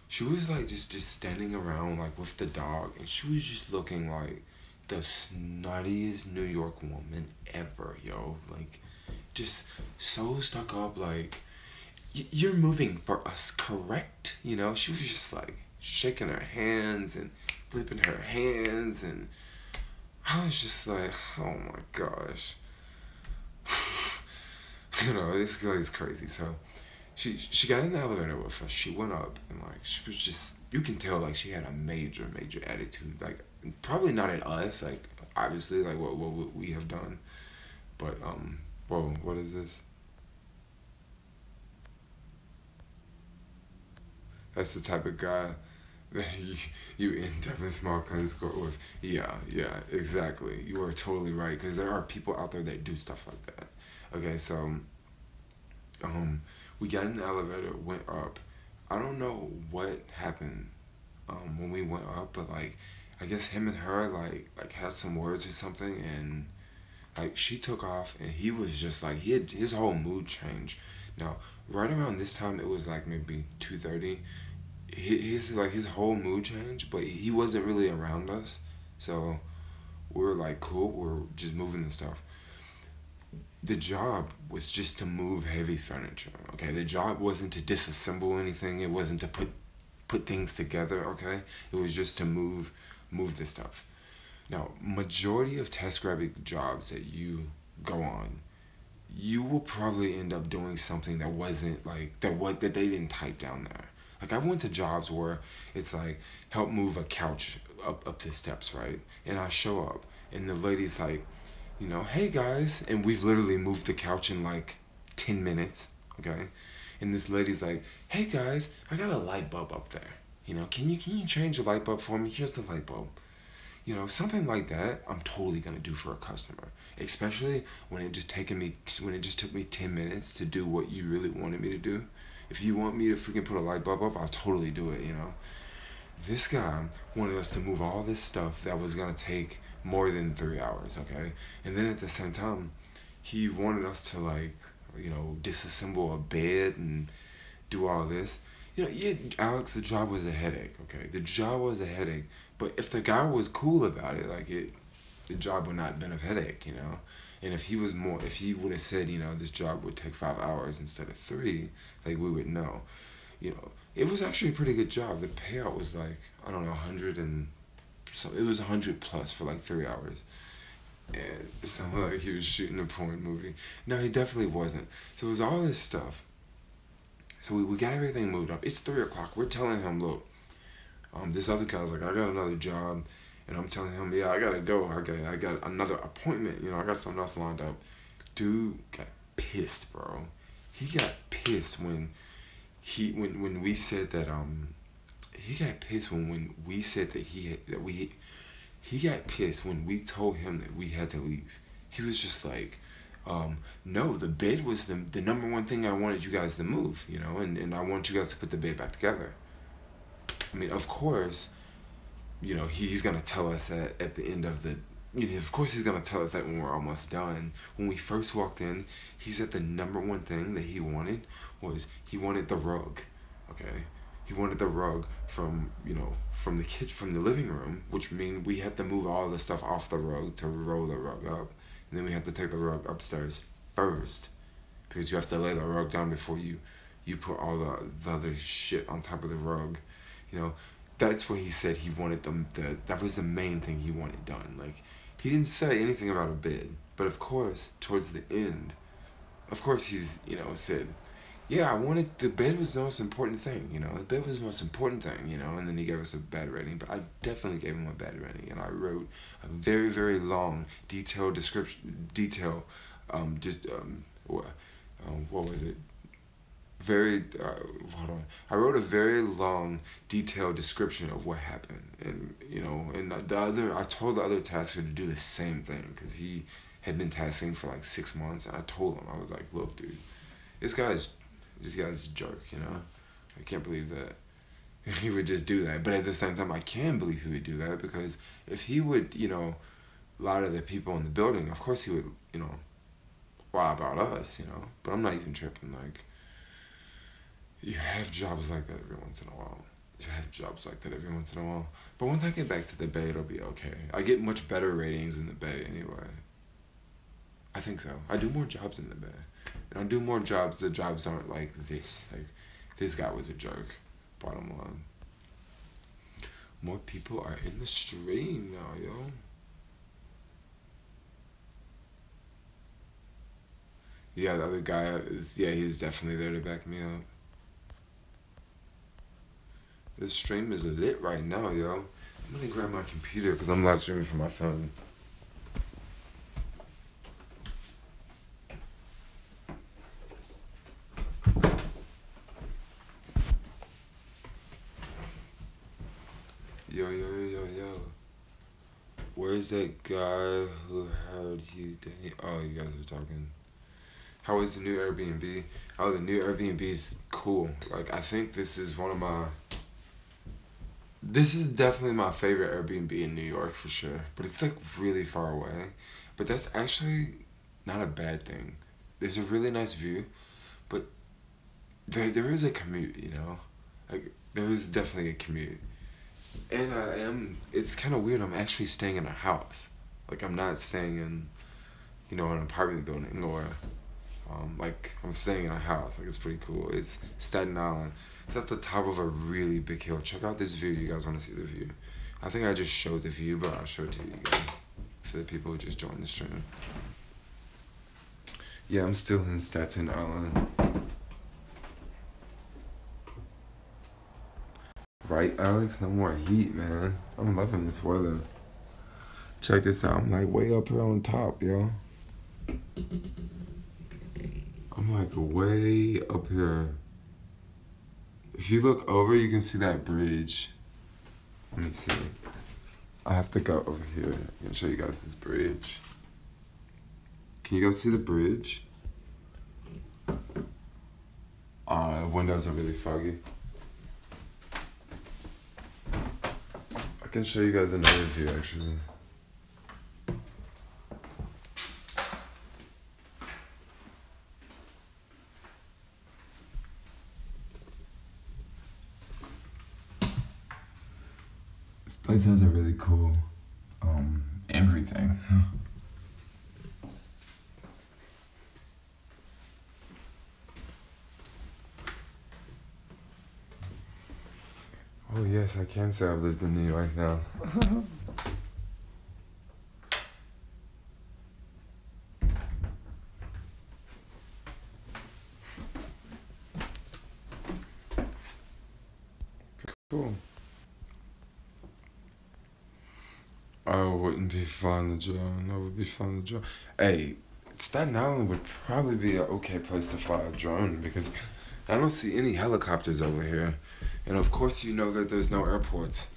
She was like just standing around like with the dog, and she was just looking like the snottiest New York woman ever, yo. Like, just so stuck up, like, you're moving for us, correct? You know, she was just like shaking her hands and flipping her hands, and I was just like, oh my gosh. You know, this girl is crazy. So she got in the elevator with us. She went up, and like she was just, you can tell like she had a major attitude. Like probably not at us, like obviously like what we have done, but whoa, what is this? That's the type of guy that you end up in small claims court with. Yeah, exactly. You are totally right, because there are people out there that do stuff like that. Okay, so we got in the elevator, went up. I don't know what happened when we went up, but like I guess him and her like had some words or something, and like she took off, and he was just like, he had his whole mood changed. Now right around this time, it was like maybe 2:30. His whole mood changed, but he wasn't really around us, so we were like, cool, we're just moving the stuff. The job was just to move heavy furniture. Okay, the job wasn't to disassemble anything. It wasn't to put things together. Okay, it was just to move the stuff. Now, majority of TaskRabbit jobs that you go on, you will probably end up doing something that wasn't like that they didn't type down there. Like I went to jobs where it's like help move a couch up the steps, right? And I show up, and the lady's like, you know, hey guys, and we've literally moved the couch in like 10 minutes, okay? And this lady's like, hey guys, I got a light bulb up there. You know, can you change the light bulb for me? Here's the light bulb. You know, something like that, I'm totally gonna do for a customer, especially when it just took me 10 minutes to do what you really wanted me to do. If you want me to freaking put a light bulb up, I'll totally do it. You know, this guy wanted us to move all this stuff that was gonna take more than 3 hours, okay? And then at the same time, he wanted us to like, you know, disassemble a bed and do all this. You know, yeah, Alex, the job was a headache, okay? The job was a headache, but if the guy was cool about it, like the job would not have been a headache, you know? And if he would have said, you know, this job would take 5 hours instead of 3, like we would know. You know, it was actually a pretty good job. The payout was like, I don't know, 100 and so it was 100 plus for like 3 hours. And it sounded like he was shooting a porn movie. No, he definitely wasn't. So it was all this stuff. So we got everything moved up. It's 3 o'clock. We're telling him, look, this other guy's like, I got another job. And I'm telling him, yeah, I gotta go. I got another appointment. You know, I got something else lined up. Dude got pissed, bro. He got pissed when we said that he got pissed when we said that he got pissed when we told him that we had to leave. He was just like, no, the bed was the number one thing I wanted you guys to move, you know, and I want you guys to put the bed back together. I mean, of course, you know, he's gonna tell us that at the end of the, you know, of course he's gonna tell us that when we're almost done. When we first walked in, he said the number one thing that he wanted was he wanted the rug, okay? He wanted the rug from, you know, from the living room, which means we had to move all the stuff off the rug to roll the rug up. And then we had to take the rug upstairs first, because you have to lay the rug down before you put all the other shit on top of the rug. You know, that's what he said he wanted that was the main thing he wanted done. Like, he didn't say anything about a bed. But of course, towards the end, of course he's, you know, said, yeah, the bed was the most important thing, you know, the bed was the most important thing, you know, and then he gave us a bad rating, but I definitely gave him a bad rating, and I wrote a very, very long, detailed what was it? Hold on. I wrote a very long, detailed description of what happened, and, you know, and I told the other tasker to do the same thing, because he had been tasking for like 6 months, and I told him, I was like, look, dude, this guy's a jerk, you know? I can't believe that he would just do that. But at the same time, I can believe he would do that, because if he would, you know, lie to the people in the building, of course he would, you know, Why about us, you know? But I'm not even tripping. Like, you have jobs like that every once in a while. You have jobs like that every once in a while. But once I get back to the Bay, it'll be okay. I get much better ratings in the Bay anyway. I think so. I do more jobs in the Bay. And I do more jobs. The jobs aren't like this. Like, this guy was a jerk. Bottom line. More people are in the stream now, yo. Yeah, the other guy is, yeah, he was definitely there to back me up. This stream is lit right now, yo. I'm gonna grab my computer because I'm live streaming from my phone. Yo. Where's that guy who heard you? Oh, you guys are talking. How is the new Airbnb? Oh, the new Airbnb is cool. Like, I think this is this is definitely my favorite Airbnb in New York for sure. But it's like really far away. But that's actually not a bad thing. There's a really nice view, but there is a commute, you know? Like, there is definitely a commute. And it's kind of weird, I'm actually staying in a house. Like, I'm not staying in, you know, an apartment building or, like, I'm staying in a house. Like, it's pretty cool. It's Staten Island. It's at the top of a really big hill. Check out this view. You guys want to see the view? I think I just showed the view, but I'll show it to you guys for the people who just joined the stream. Yeah, I'm still in Staten Island. Right, Alex? No more heat, man. I'm loving this weather. Check this out. I'm like way up here on top, yo. I'm like way up here. If you look over, you can see that bridge. Let me see. I have to go over here. I can show you guys this bridge. Can you guys see the bridge? The windows are really foggy. I can show you guys another view, actually. This place has a really cool, everything. Oh yes, I can say I've lived in New York now. Cool. I wouldn't be flying the drone. I would be flying the drone. Hey, Staten Island would probably be an okay place to fly a drone because I don't see any helicopters over here. And of course you know that there's no airports.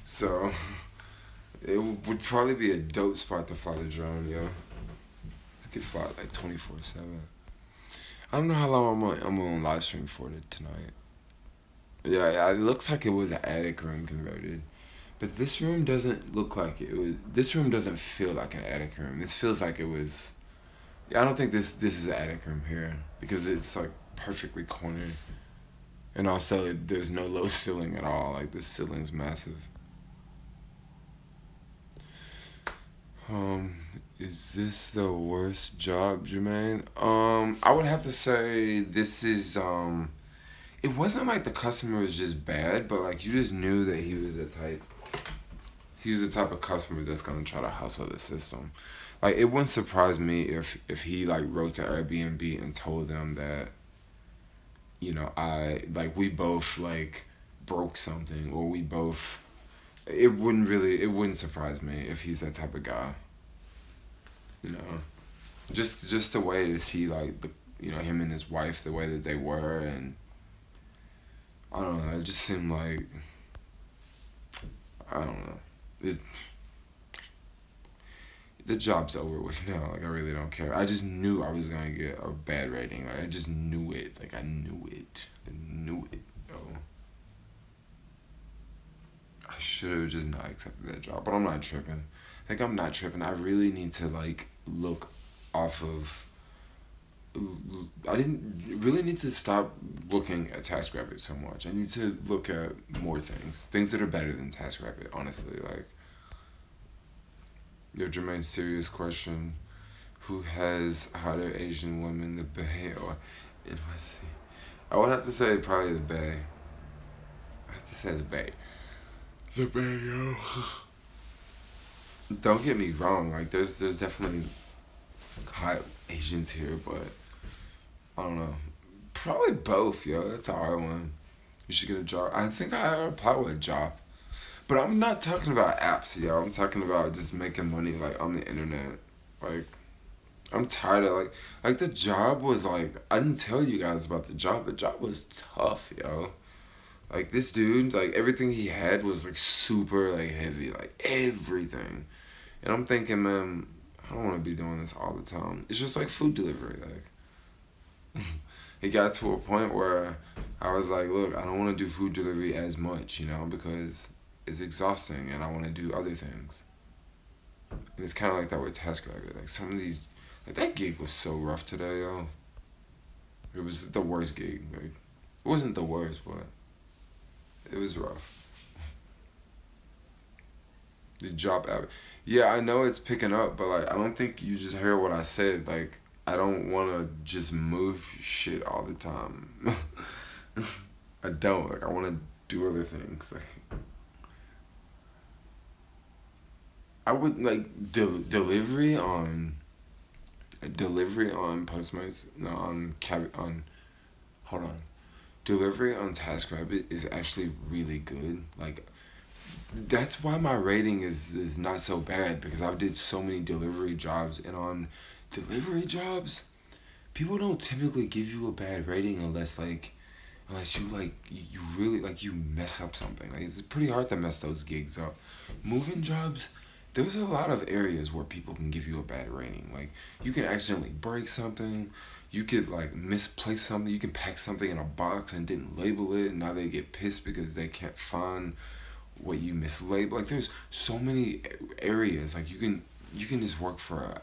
So, it would probably be a dope spot to fly the drone, yo. You could fly it like 24/7. I don't know how long I'm on live stream for tonight. Yeah, it looks like it was an attic room converted. But this room doesn't look like it was. This room doesn't feel like an attic room. This feels like it was. Yeah, I don't think this is an attic room here because it's like perfectly cornered, and also there's no low ceiling at all. Like this ceiling's massive. Is this the worst job, Jermaine? I would have to say this is It wasn't like the customer was just bad, but like you just knew that he was the type of customer that's gonna try to hustle the system. Like it wouldn't surprise me if he like wrote to Airbnb and told them that, you know, we both like broke something or we both. It wouldn't surprise me if he's that type of guy. You know, just the way to see like him and his wife, the way that they were, and I don't know. It just seemed like I don't know. The job's over with now. Like I really don't care. I just knew I was gonna get a bad rating. Like I just knew it. Like I knew it. Yo. I should have just not accepted that job, but I'm not tripping. Like I'm not tripping. I really need to like look off of. I didn't really need to stop looking at TaskRabbit so much. I need to look at more things that are better than TaskRabbit. Honestly, like, your Jermaine serious question: who has hotter Asian women, the Bay or NYC? I would have to say probably the Bay. I have to say the Bay. The Bay, yo. Don't get me wrong. Like, there's definitely hot Asians here, but I don't know. Probably both, yo. That's a hard one. You should get a job. I think I apply with a job. But I'm not talking about apps, yo. I'm talking about just making money, like, on the internet. Like, I'm tired of, like the job was, like, I didn't tell you guys about the job. The job was tough, yo. Like, this dude, like, everything he had was, like, super, like, heavy. Like, everything. And I'm thinking, man, I don't want to be doing this all the time. It's just like food delivery, like. It got to a point where I was like, look, I don't want to do food delivery as much, you know, because it's exhausting and I want to do other things. And it's kind of like that with TaskRabbit. Like, some of these, like, that gig was so rough today, yo. It was the worst gig. Like, it wasn't the worst, but it was rough. The job app. Yeah, I know it's picking up, but, like, I don't think you just heard what I said. Like, I don't want to just move shit all the time. I don't. Like, I want to do other things. Like, I would, like, delivery on Postmates. No, hold on. Delivery on TaskRabbit is actually really good. Like, that's why my rating is not so bad, because I did so many delivery jobs, and on delivery jobs, people don't typically give you a bad rating unless you like you really, like, you mess up something. Like, it's pretty hard to mess those gigs up. Moving jobs, there's a lot of areas where people can give you a bad rating. Like, you can accidentally break something, you could, like, misplace something, you can pack something in a box and didn't label it, and now they get pissed because they can't find what you mislabeled. Like, there's so many areas. Like, you can just work for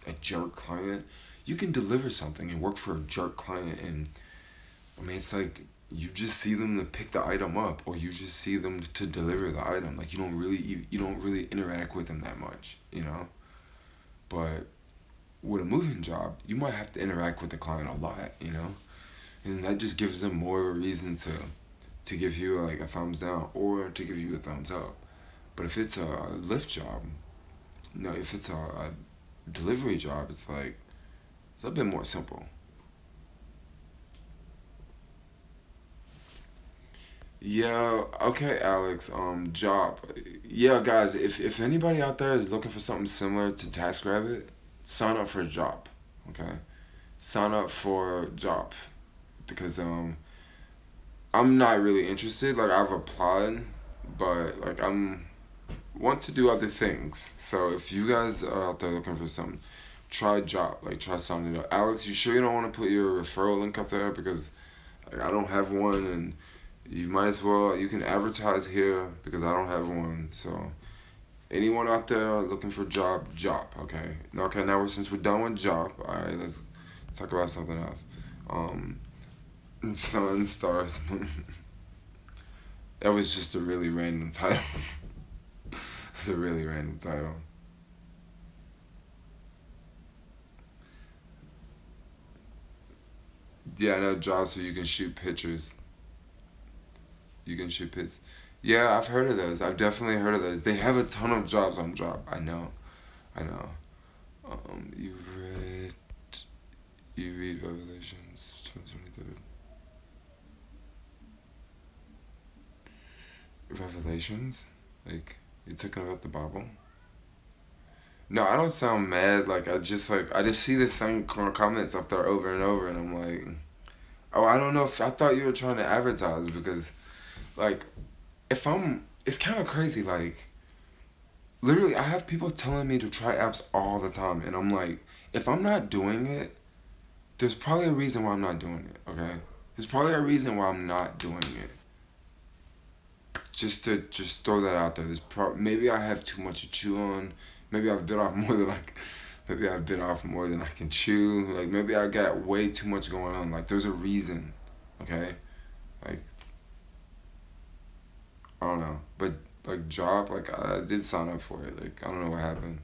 a jerk client. You can deliver something and work for a jerk client, and I mean, it's like you just see them to pick the item up, or you just see them to deliver the item. Like, you don't really interact with them that much, you know. But with a moving job, you might have to interact with the client a lot, you know, and that just gives them more of a reason to give you, like, a thumbs down or to give you a thumbs up. But if it's a Lyft job, no, if it's a delivery job, it's like, it's a bit more simple. Yeah, okay, Alex, job. Yeah, guys, if anybody out there is looking for something similar to TaskRabbit, sign up for a job, okay? Sign up for a job, because I'm not really interested. Like, I've applied, but, like, want to do other things. So if you guys are out there looking for something, try a job. Like, try something else. Alex, you sure you don't want to put your referral link up there? Because, like, I don't have one, and you might as well, you can advertise here because I don't have one. So anyone out there looking for a job, okay? Okay, now since we're done with job, all right, let's talk about something else. Sun, stars, moon. That was just a really random title. It's a really random title. Yeah, I know jobs where you can shoot pictures. You can shoot pits. Yeah, I've heard of those. I've definitely heard of those. They have a ton of jobs on job. I know. Um, you read, you read Revelations 2023. Revelations? Like, you're talking about the Bible? No, I don't sound mad. Like, I just see the same comments up there over and over, and I'm like, oh, I don't know if I thought you were trying to advertise, because, like, it's kind of crazy. Like, literally, I have people telling me to try apps all the time, and I'm like, if I'm not doing it, there's probably a reason why I'm not doing it. Okay, there's probably a reason why I'm not doing it. Just to throw that out there. Maybe I have too much to chew on. Maybe I've bit off more than Maybe I bit off more than I can chew. Like, maybe I got way too much going on. Like, there's a reason, okay? Like, I don't know. But, like, job, like, I did sign up for it. Like, I don't know what happened.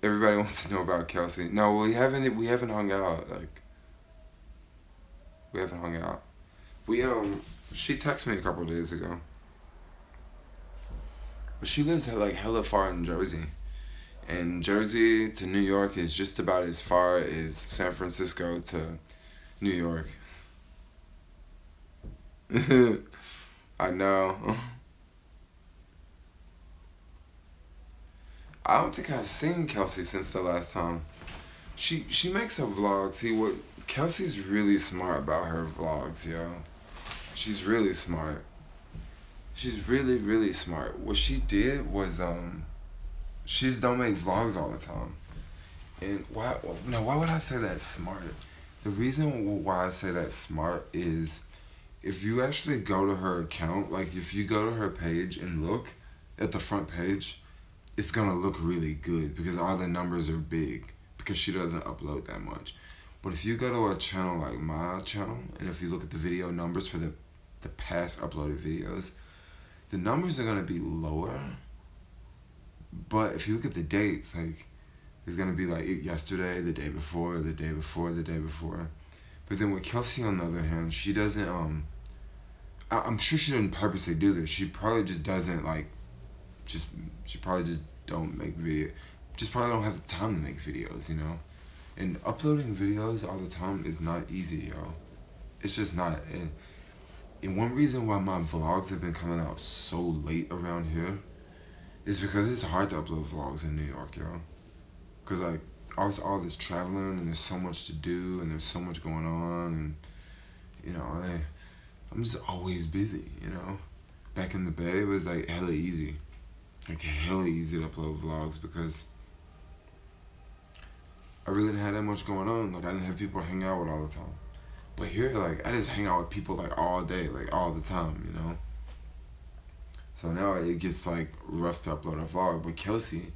Everybody wants to know about Kelsey. No, we haven't hung out. Like, we haven't hung out. She texted me a couple of days ago. But she lives like hella far in Jersey. And Jersey to New York is just about as far as San Francisco to New York. I know. I don't think I've seen Kelsey since the last time. She makes a vlog. See, what Kelsey's really smart about her vlogs, yo. She's really smart. She's really, really smart. What she did was she just don't make vlogs all the time. And why would I say that's smart? The reason why I say that's smart is if you actually go to her account, like if you go to her page and look at the front page, it's gonna look really good because all the numbers are big because she doesn't upload that much. But if you go to a channel like my channel, and if you look at the video numbers for the past uploaded videos, the numbers are gonna be lower. But if you look at the dates, like, it's gonna be like yesterday, the day before, the day before, the day before. But then with Kelsey, on the other hand, she doesn't, I'm sure she doesn't purposely do this. She probably just doesn't, like, she probably just don't make video. Just probably don't have the time to make videos, you know? And uploading videos all the time is not easy, yo. It's just not. And one reason why my vlogs have been coming out so late around here is because it's hard to upload vlogs in New York, yo. Because, like, all this traveling, and there's so much to do, and there's so much going on, and, you know, I'm just always busy, you know. Back in the Bay, it was, like, hella easy. Like, hella easy to upload vlogs because I really didn't have that much going on. Like, I didn't have people to hang out with all the time. But here, like, I just hang out with people, like, all day, like, all the time, you know. So now it gets, like, rough to upload a vlog. But Kelsey,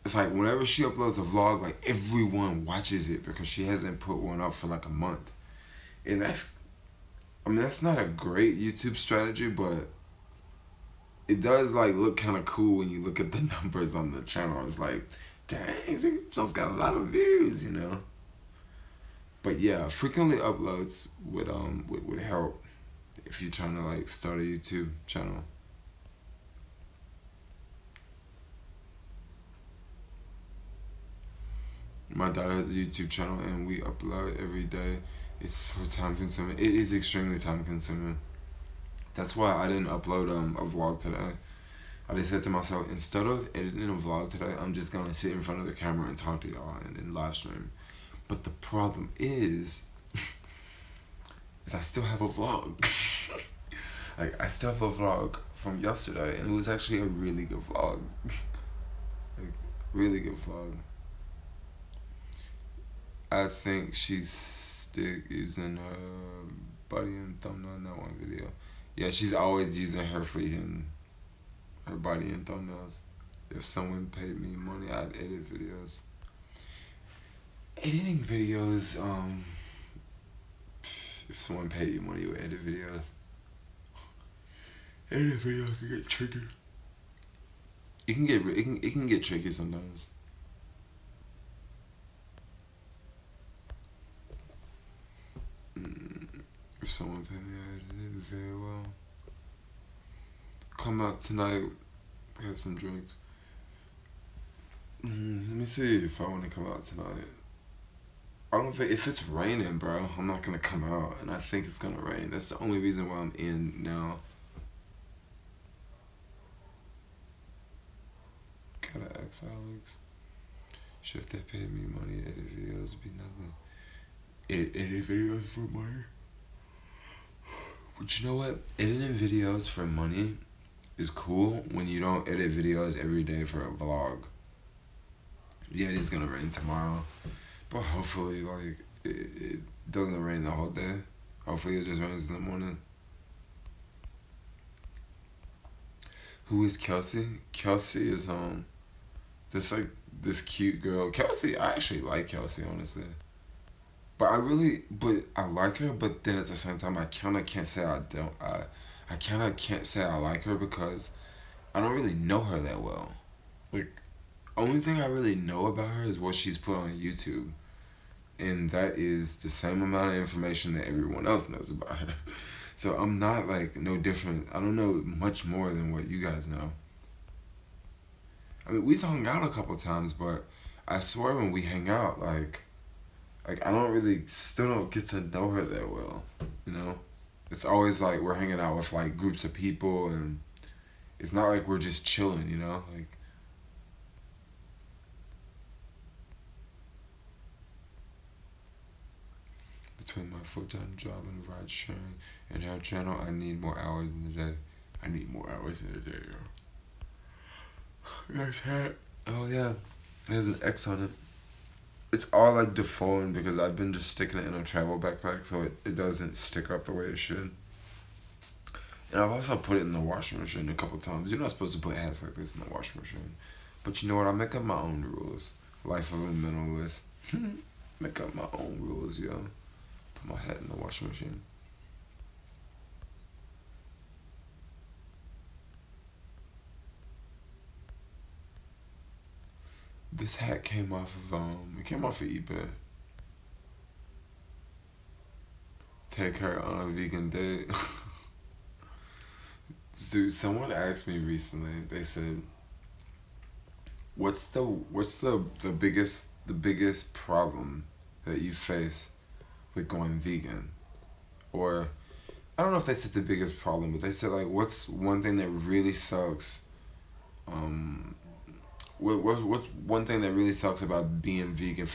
it's like whenever she uploads a vlog, like, everyone watches it because she hasn't put one up for, like, a month. And that's not a great YouTube strategy, but it does, like, look kind of cool when you look at the numbers on the channel. It's like, dang, she just got a lot of views, you know. But yeah, frequently uploads would help if you're trying to, like, start a YouTube channel. My daughter has a YouTube channel and we upload every day. It's so time consuming. It is extremely time consuming. That's why I didn't upload a vlog today. I just said to myself, instead of editing a vlog today, I'm just gonna sit in front of the camera and talk to y'all and live stream. But the problem is I still have a vlog. Like, I still have a vlog from yesterday, and it was actually a really good vlog. Like, really good vlog. I think she's still using her body and thumbnail in that one video. Yeah, she's always using her freaking, her body and thumbnails. If someone paid me money, I'd edit videos. Editing videos, if someone paid you money, you would edit videos. Edit videos can get tricky. It can get tricky sometimes. If someone paid me, I'd edit it very well. Come out tonight, have some drinks. Let me see if I want to come out tonight. I don't think, if it's raining, bro, I'm not gonna come out, and I think it's gonna rain. That's the only reason why I'm in now. Gotta ask Alex. Sure, if they paid me money, edit videos would be nothing. Edit videos for money? But you know what? Editing videos for money is cool when you don't edit videos every day for a vlog. Yeah, it is gonna rain tomorrow. But hopefully, like, it doesn't rain the whole day. Hopefully it just rains in the morning. Who is Kelsey? Kelsey is this like this cute girl. Kelsey, I actually like Kelsey, honestly. But I like her. But then at the same time, I kind of can't say I don't. I kind of can't say I like her because I don't really know her that well. Like, only thing I really know about her is what she's put on YouTube, and that is the same amount of information that everyone else knows about her. So I'm not like no different. I don't know much more than what you guys know. I mean, we've hung out a couple times, but I swear when we hang out, like I don't really still don't get to know her that well, you know. It's always like we're hanging out with like groups of people, and it's not like we're just chilling, you know. Like between my full-time job and ride sharing and her channel, I need more hours in the day. I need more hours in the day, yo. Nice hat. Oh yeah, there's an X on it. It's all like deformed because I've been just sticking it in a travel backpack so it doesn't stick up the way it should. And I've also put it in the washing machine a couple times. You're not supposed to put hats like this in the washing machine. But you know what? I make up my own rules. Life of a minimalist. Make up my own rules, yo. Put my hat in the washing machine. This hat came off of it came off of eBay. Take her on a vegan date. Dude, someone asked me recently. They said, "What's the biggest problem that you face with going vegan?" Or I don't know if they said the biggest problem, but they said like, "What's one thing that really sucks?" What's one thing that really sucks about being vegan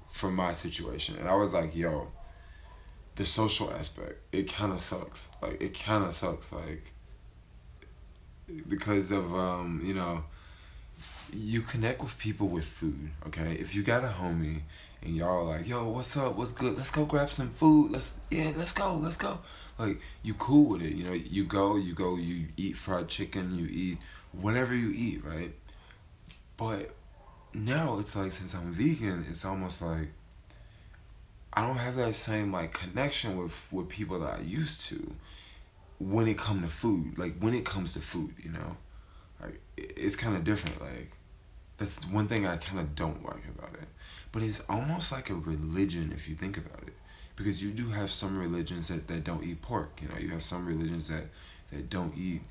for my situation? And I was like, "Yo, the social aspect. It kind of sucks. Like it kind of sucks. Like." Because of you know, you connect with people with food. Okay, if you got a homie and y'all are like, yo, what's up, what's good, let's go grab some food, let's go, like you cool with it, you know, you eat fried chicken, you eat whatever you eat, right? But now it's like, since I'm vegan, it's almost like I don't have that same like connection with people that I used to when it come to food. Like when it comes to food, you know, like it's kind of different. Like that's one thing I kind of don't like about it. But it's almost like a religion if you think about it, because you do have some religions that don't eat pork. You know, you have some religions that don't eat,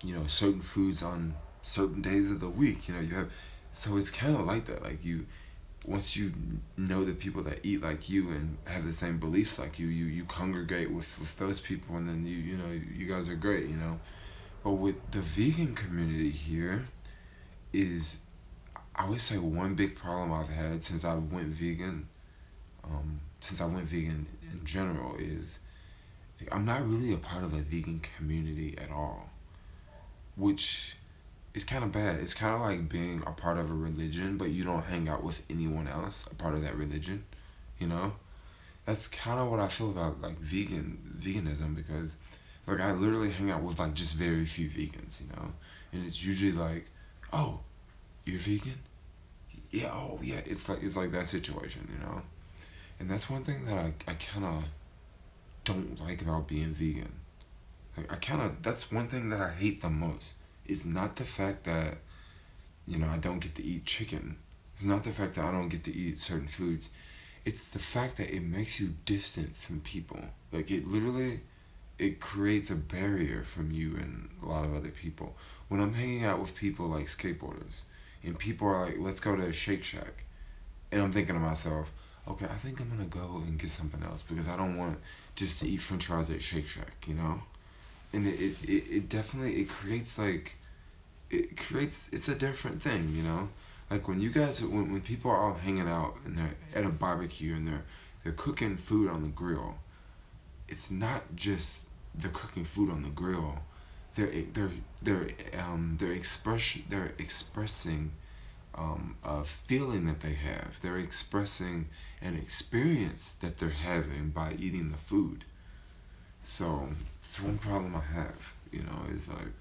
you know, certain foods on certain days of the week. You know, you have, so it's kind of like that. Like you, once you know the people that eat like you and have the same beliefs like you congregate with those people, and then you know, you guys are great, you know. But with the vegan community here is, I would say one big problem I've had since I went vegan in general is like, I'm not really a part of a vegan community at all, which is kind of bad. It's kind of like being a part of a religion, but you don't hang out with anyone else a part of that religion, you know? That's kind of what I feel about like veganism, because like I literally hang out with like just very few vegans, you know? And it's usually like, oh, you're vegan? Yeah, oh yeah, it's like that situation, you know? And that's one thing that I kind of don't like about being vegan. Like that's one thing that I hate the most. It's not the fact that, you know, I don't get to eat chicken. It's not the fact that I don't get to eat certain foods. It's the fact that it makes you distant from people. Like it creates a barrier from you and a lot of other people. When I'm hanging out with people like skateboarders, and people are like, let's go to Shake Shack, and I'm thinking to myself, okay, I think I'm gonna go and get something else because I don't want just to eat french fries at Shake Shack, you know? And it definitely, it's a different thing, you know? Like when you guys, when people are all hanging out and they're at a barbecue and they're cooking food on the grill, it's not just they're cooking food on the grill. They're expressing a feeling that they have. They're expressing an experience that they're having by eating the food. So it's one problem I have, you know, is like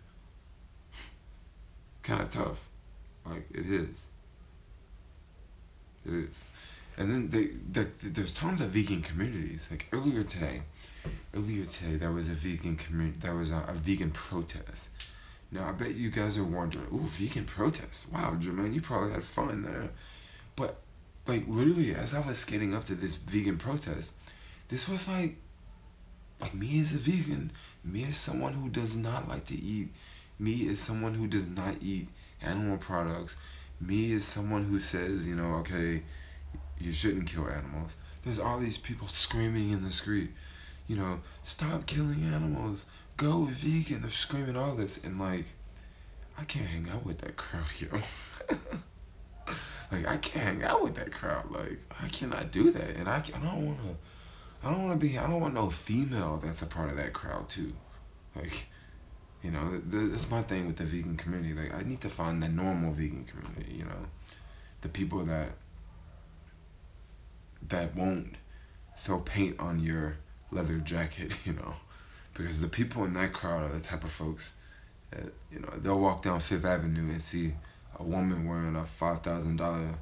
kind of tough. Like, it is. It is. And then there's tons of vegan communities. Like, earlier today, there was a vegan community. There was a vegan protest. Now, I bet you guys are wondering, ooh, vegan protest. Wow, Jermaine, you probably had fun there. But, like, literally, as I was skating up to this vegan protest, this was like me as a vegan, me as someone who does not like to eat, me as someone who does not eat animal products, me as someone who says, okay, you shouldn't kill animals. There's all these people screaming in the street, stop killing animals, go vegan. They're screaming all this, and like, I can't hang out with that crowd, yo. Like, I can't hang out with that crowd. Like, I cannot do that, and I don't want no female that's a part of that crowd too. Like, that's my thing with the vegan community. Like, I need to find the normal vegan community, the people that won't throw paint on your leather jacket, because the people in that crowd are the type of folks that, they'll walk down Fifth Avenue and see a woman wearing a $5,000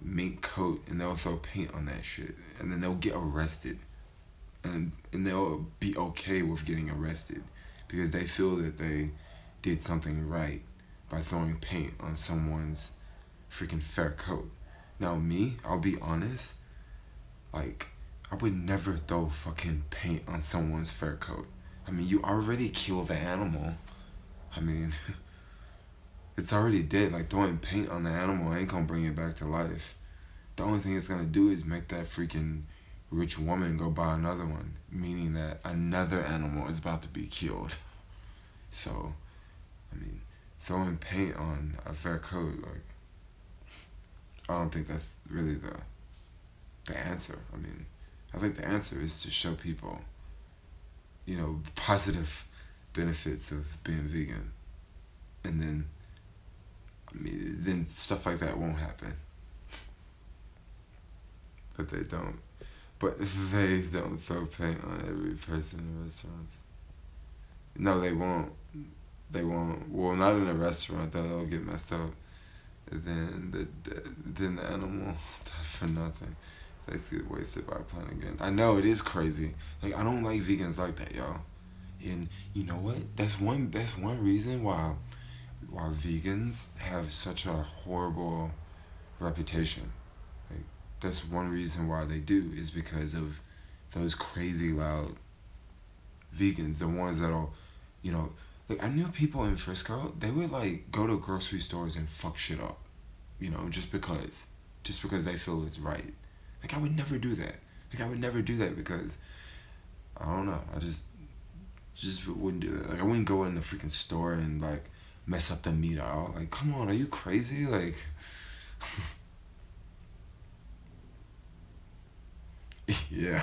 mink coat, and they'll throw paint on that shit, and then they'll get arrested, and they'll be okay with getting arrested because they feel that they did something right by throwing paint on someone's freaking fur coat. Now me, I'll be honest, like, I would never throw fucking paint on someone's fur coat. I mean, you already killed the animal. I mean, it's already dead. Like, throwing paint on the animal ain't gonna bring it back to life. The only thing it's gonna do is make that freaking rich woman go buy another one, meaning that another animal is about to be killed. So, I mean, throwing paint on a fur coat, like, I don't think that's really the answer. I mean, I think the answer is to show people, positive benefits of being vegan. And then, then stuff like that won't happen. But they don't. But they don't throw paint on every person in restaurants. No, they won't. They won't. Well, not in a restaurant, though. They'll get messed up. And then the animal died for nothing. They get wasted by a plant again. I know, it is crazy. Like, I don't like vegans like that, y'all. And you know what? That's one reason why vegans have such a horrible reputation. Like, that's one reason why they do, is because of those crazy loud vegans, the ones that'll, like, I knew people in Frisco, they would like go to grocery stores and fuck shit up, just because they feel it's right. Like, I would never do that. Like, I would never do that because, I don't know, I just wouldn't do that. Like, I wouldn't go in the freaking store and like mess up the meat aisle. Like, come on, are you crazy? Like, yeah.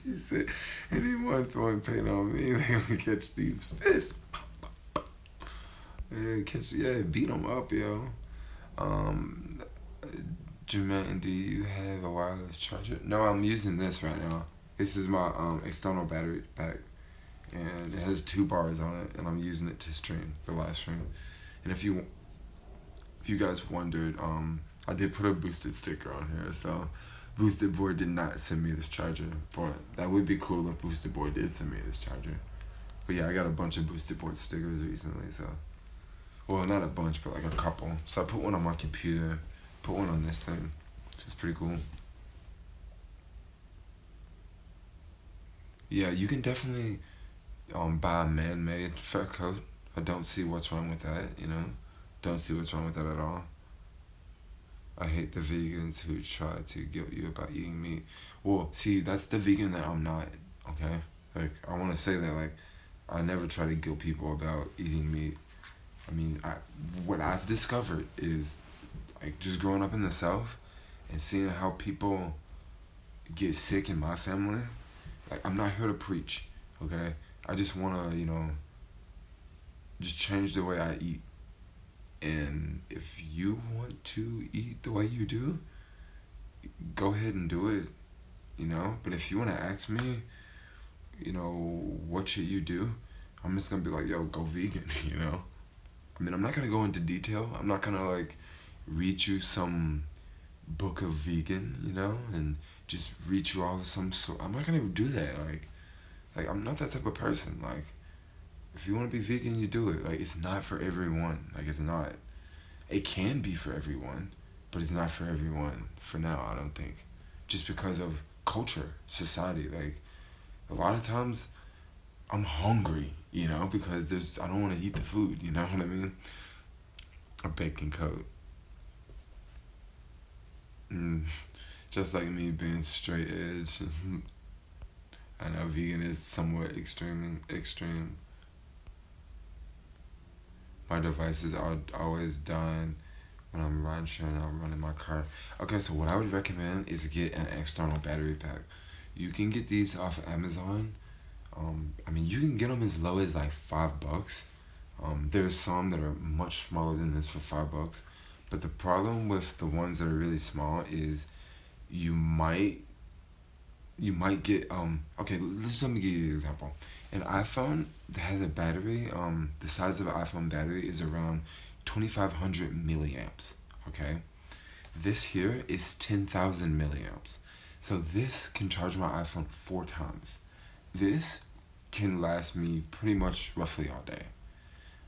She said, anyone throwing paint on me, they're gonna catch these fists. Yeah, beat them up, yo. Jermaine, do you have a wireless charger? No, I'm using this right now. This is my external battery pack, and it has 2 bars on it, and I'm using it to stream the live stream. And if you guys wondered, I did put a boosted sticker on here, so Boosted Board did not send me this charger, but that would be cool if Boosted Board did send me this charger. But yeah, I got a bunch of Boosted Board stickers recently, so, well, not a bunch, but like a couple. So I put one on my computer, put one on this thing, which is pretty cool. Yeah, you can definitely buy a man-made fur coat. I don't see what's wrong with that, Don't see what's wrong with that at all. I hate the vegans who try to guilt you about eating meat. Well, see, that's the vegan that I'm not, okay? Like, I want to say that, like, I never try to guilt people about eating meat. I mean, what I've discovered is, like, just growing up in the South and seeing how people get sick in my family, like, I'm not here to preach, okay? I just want to, just change the way I eat. And if you want to eat the way you do, go ahead and do it, But if you want to ask me, what should you do? I'm just going to be like, yo, go vegan, I mean, I'm not gonna go into detail. I'm not gonna like read you some book of vegan, and just read you all some sort. I'm not gonna do that. Like I'm not that type of person. Like, if you want to be vegan, you do it. Like, it's not for everyone. Like, it's not. It can be for everyone, but it's not for everyone for now, I don't think. Just because of culture, society. Like, a lot of times I'm hungry, because I don't want to eat the food, you know what I mean? A bacon coat. Just like me being straight edge. I know vegan is somewhat extreme. My devices are always done when I'm ridesharing. I'm running my car. Okay, so what I would recommend is to get an external battery pack. You can get these off of Amazon. I mean, you can get them as low as like $5. There's some that are much smaller than this for $5. But the problem with the ones that are really small is you might get okay, let me give you an example. An iPhone that has a battery, the size of an iPhone battery is around 2,500 milliamps, okay? This here is 10,000 milliamps. So this can charge my iPhone 4 times. This can last me pretty much roughly all day.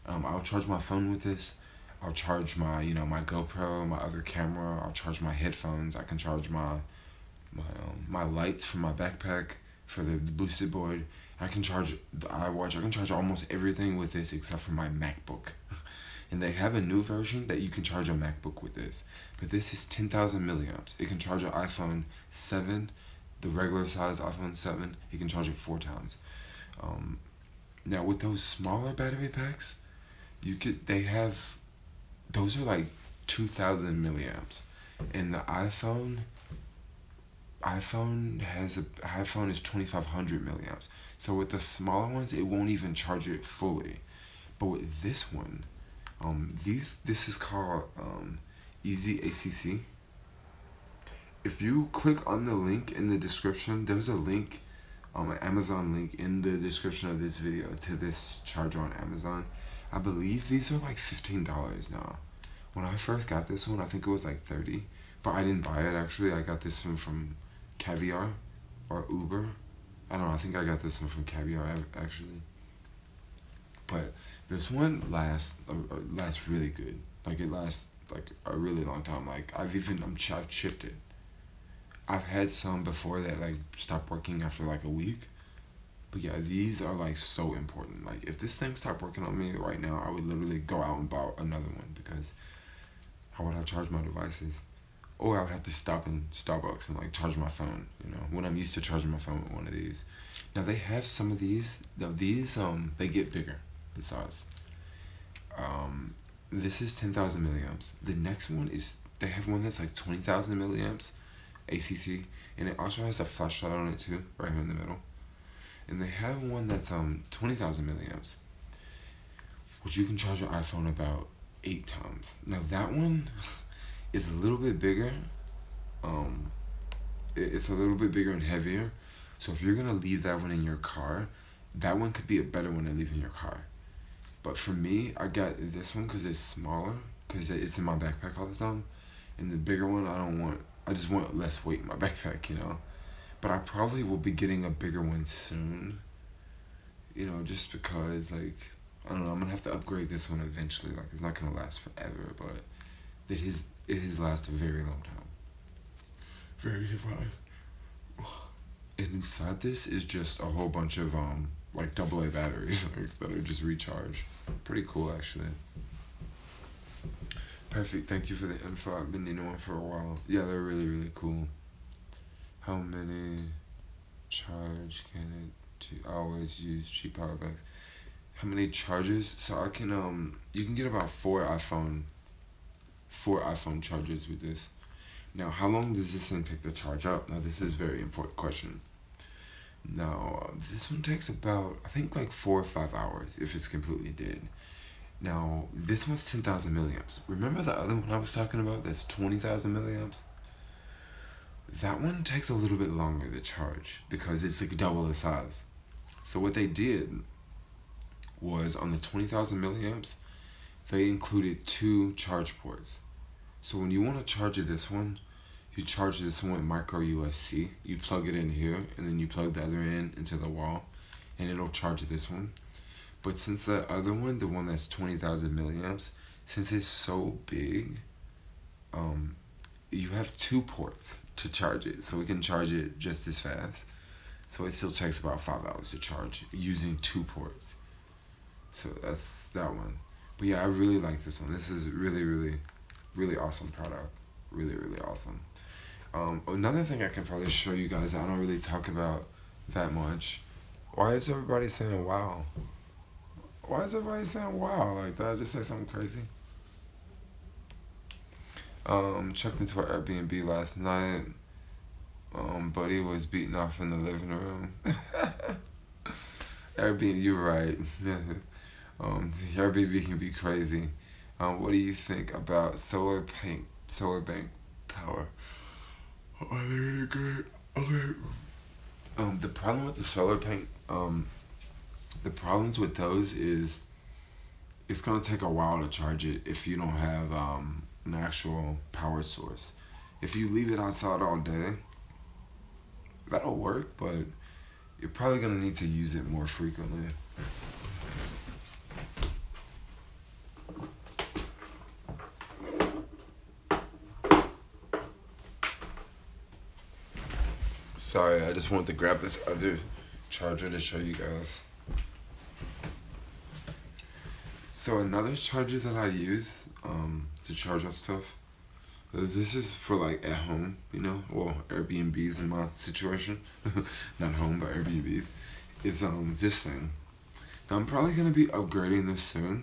I'll charge my phone with this. I'll charge my, my GoPro, my other camera. I'll charge my headphones. I can charge my lights from my backpack for the boosted board. I can charge the iWatch. I can charge almost everything with this except for my MacBook. And they have a new version that you can charge a MacBook with this. But this is 10,000 milliamps. It can charge an iPhone 7, the regular size iPhone 7. You can charge it 4 times. Now with those smaller battery packs, those are like 2,000 milliamps. And the iPhone is 2,500 milliamps. So with the smaller ones, it won't even charge it fully. But with this one, this is called Easy ACC. If you click on the link in the description, there's a link, an Amazon link in the description of this video to this charger on Amazon. I believe these are like $15 now. When I first got this one, I think it was like $30, but I didn't buy it actually. I got this one from Caviar or Uber. I don't know, I think I got this one from Caviar actually. But this one lasts really good. Like, it lasts like a really long time. Like, I've shipped it. I've had some before that like stopped working after like a week. But yeah, these are like so important. Like, if this thing stopped working on me right now, I would literally go out and buy another one, because how would I charge my devices? Or I would have to stop in Starbucks and like charge my phone, when I'm used to charging my phone with one of these. Now they have some of these. Now these they get bigger, the size. This is 10,000 milliamps. The next one they have one that's like 20,000 milliamps, ACC, and it also has a flashlight on it too, right here in the middle. And they have one that's 20,000 milliamps, which you can charge your iPhone about 8 times. Now that one is a little bit bigger. It's a little bit bigger and heavier. So if you're gonna leave that one in your car, that one could be a better one to leave in your car. But for me, I got this one because it's smaller, because it's in my backpack all the time. And the bigger one, I just want less weight in my backpack, But I probably will be getting a bigger one soon. Just because, like, I don't know, I'm gonna have to upgrade this one eventually. Like, it's not gonna last forever, but it has lasted a very long time. Very long. And inside this is just a whole bunch of like AA batteries that are just recharged. Pretty cool, actually. Perfect. Thank you for the info. I've been needing one for a while. Yeah, they're really, really cool. How many charge can it? I always use cheap power banks. How many chargers? So I can you can get about 4 iPhone chargers with this. Now, how long does this thing take to charge up? Now, this is a very important question. Now, this one takes about, I think, like 4 or 5 hours if it's completely dead. Now, this one's 10,000 milliamps. Remember the other one I was talking about that's 20,000 milliamps? That one takes a little bit longer to charge because it's like double the size. So what they did was on the 20,000 milliamps, they included 2 charge ports. So when you want to charge this one, you charge this one with micro USB. You plug it in here, and then you plug the other end into the wall, and it'll charge this one. But since the other one, the one that's 20,000 milliamps, since it's so big, you have 2 ports to charge it, so we can charge it just as fast. So it still takes about 5 hours to charge using 2 ports. So that's that one. But yeah, I really like this one. This is really, really, really awesome product. Really, really awesome. Another thing I can probably show you guys that I don't really talk about that much. Why is everybody saying wow? Why is everybody saying wow? Like, did I just say something crazy? Checked into our Airbnb last night. Buddy was beating off in the living room. Airbnb, you're right. Airbnb can be crazy. What do you think about solar bank power? Oh, they're great. Okay. The problem with the solar bank, the problems with those is it's gonna take a while to charge it if you don't have an actual power source. If you leave it outside all day, that'll work, but you're probably gonna need to use it more frequently. Sorry, I just wanted to grab this other charger to show you guys. So another charger that I use to charge up stuff, this is for like at home, you know, well, Airbnbs in my situation, not home, but Airbnbs, is this thing. Now I'm probably gonna be upgrading this soon,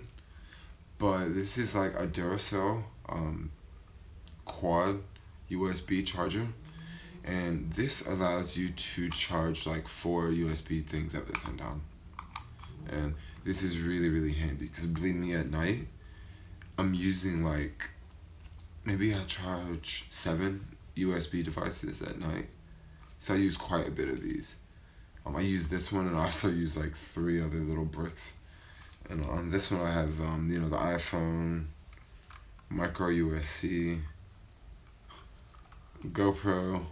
but this is like a Duracell quad USB charger. And this allows you to charge like 4 USB things at the same time. And this is really, really handy because believe me, at night, I'm using like, maybe I charge 7 USB devices at night. So I use quite a bit of these. I use this one, and I also use like 3 other little bricks. And on this one I have, you know, the iPhone, micro USB, GoPro,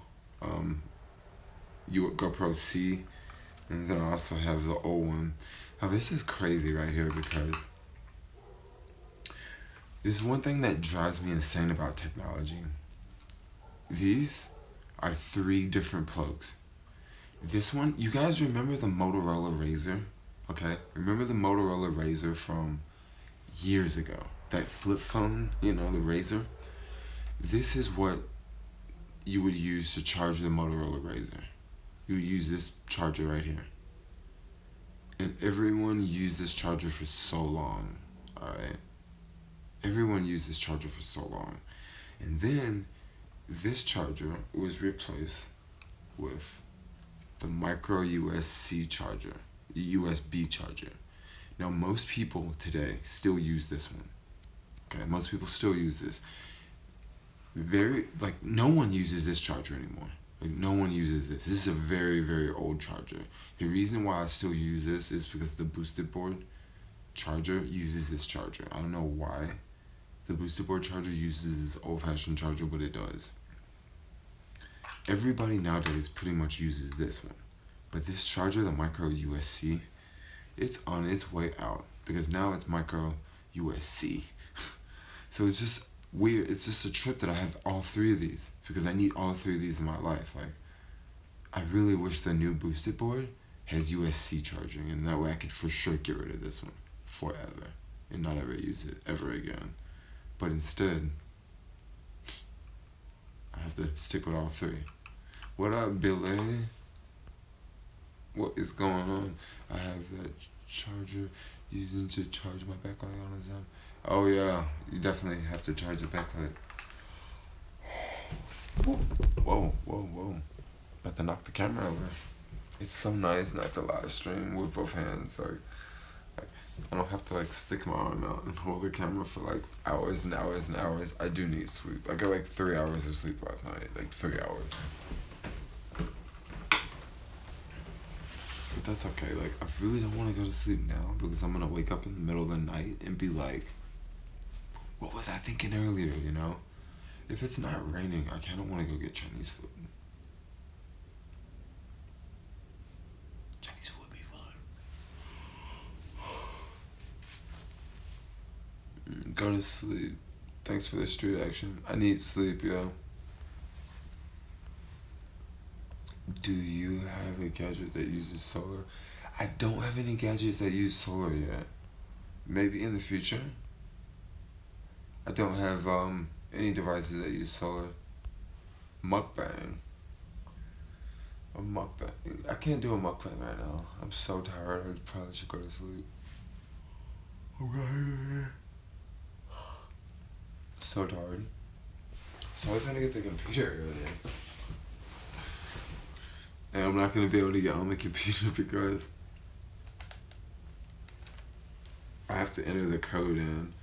GoPro C, and then I also have the old one. Now this is crazy right here because this is one thing that drives me insane about technology. These are 3 different plugs. This one, you guys remember the Motorola Razr? Okay, remember the Motorola Razr from years ago? That flip phone, you know, the Razr? This is what you would use to charge the Motorola Razr. You would use this charger right here. And everyone used this charger for so long, alright? Everyone used this charger for so long. And then this charger was replaced with the micro USB charger. Now most people today still use this one. Okay, most people still use this. No one uses this charger anymore. Like, no one uses this. This is a very, very old charger. The reason why I still use this is because the boosted board charger uses this charger. I don't know why the boosted board charger uses this old-fashioned charger, but it does. Everybody nowadays pretty much uses this one. But this charger, the micro USB, it's on its way out because now it's micro USB. So it's just weird. It's just a trip that I have all 3 of these because I need all 3 of these in my life. Like, I really wish the new boosted board has USB charging, and that way I could for sure get rid of this one forever and not ever use it ever again. But instead, I have to stick with all 3. What up, Billy? What is going on? I have that charger using to charge my backlight on the time. Oh yeah, you definitely have to charge the backlight. Whoa. About to knock the camera over. It's so nice not to live stream with both hands. Like I don't have to like stick my arm out and hold the camera for like hours and hours and hours. I do need sleep. I got like 3 hours of sleep last night. Like 3 hours. But that's okay. Like, I really don't want to go to sleep now because I'm gonna wake up in the middle of the night and be like, What was I thinking earlier, you know? If it's not raining, I kind of want to go get Chinese food. Chinese food would be fun. Go to sleep. Thanks for the street action. I need sleep, yo. Do you have a gadget that uses solar? I don't have any gadgets that use solar yet. Maybe in the future. I don't have any devices that use solar. Mukbang. A mukbang. I can't do a mukbang right now. I'm so tired. I probably should go to sleep. Okay. So tired. So I was trying to get the computer earlier. And I'm not going to be able to get on the computer because I have to enter the code in.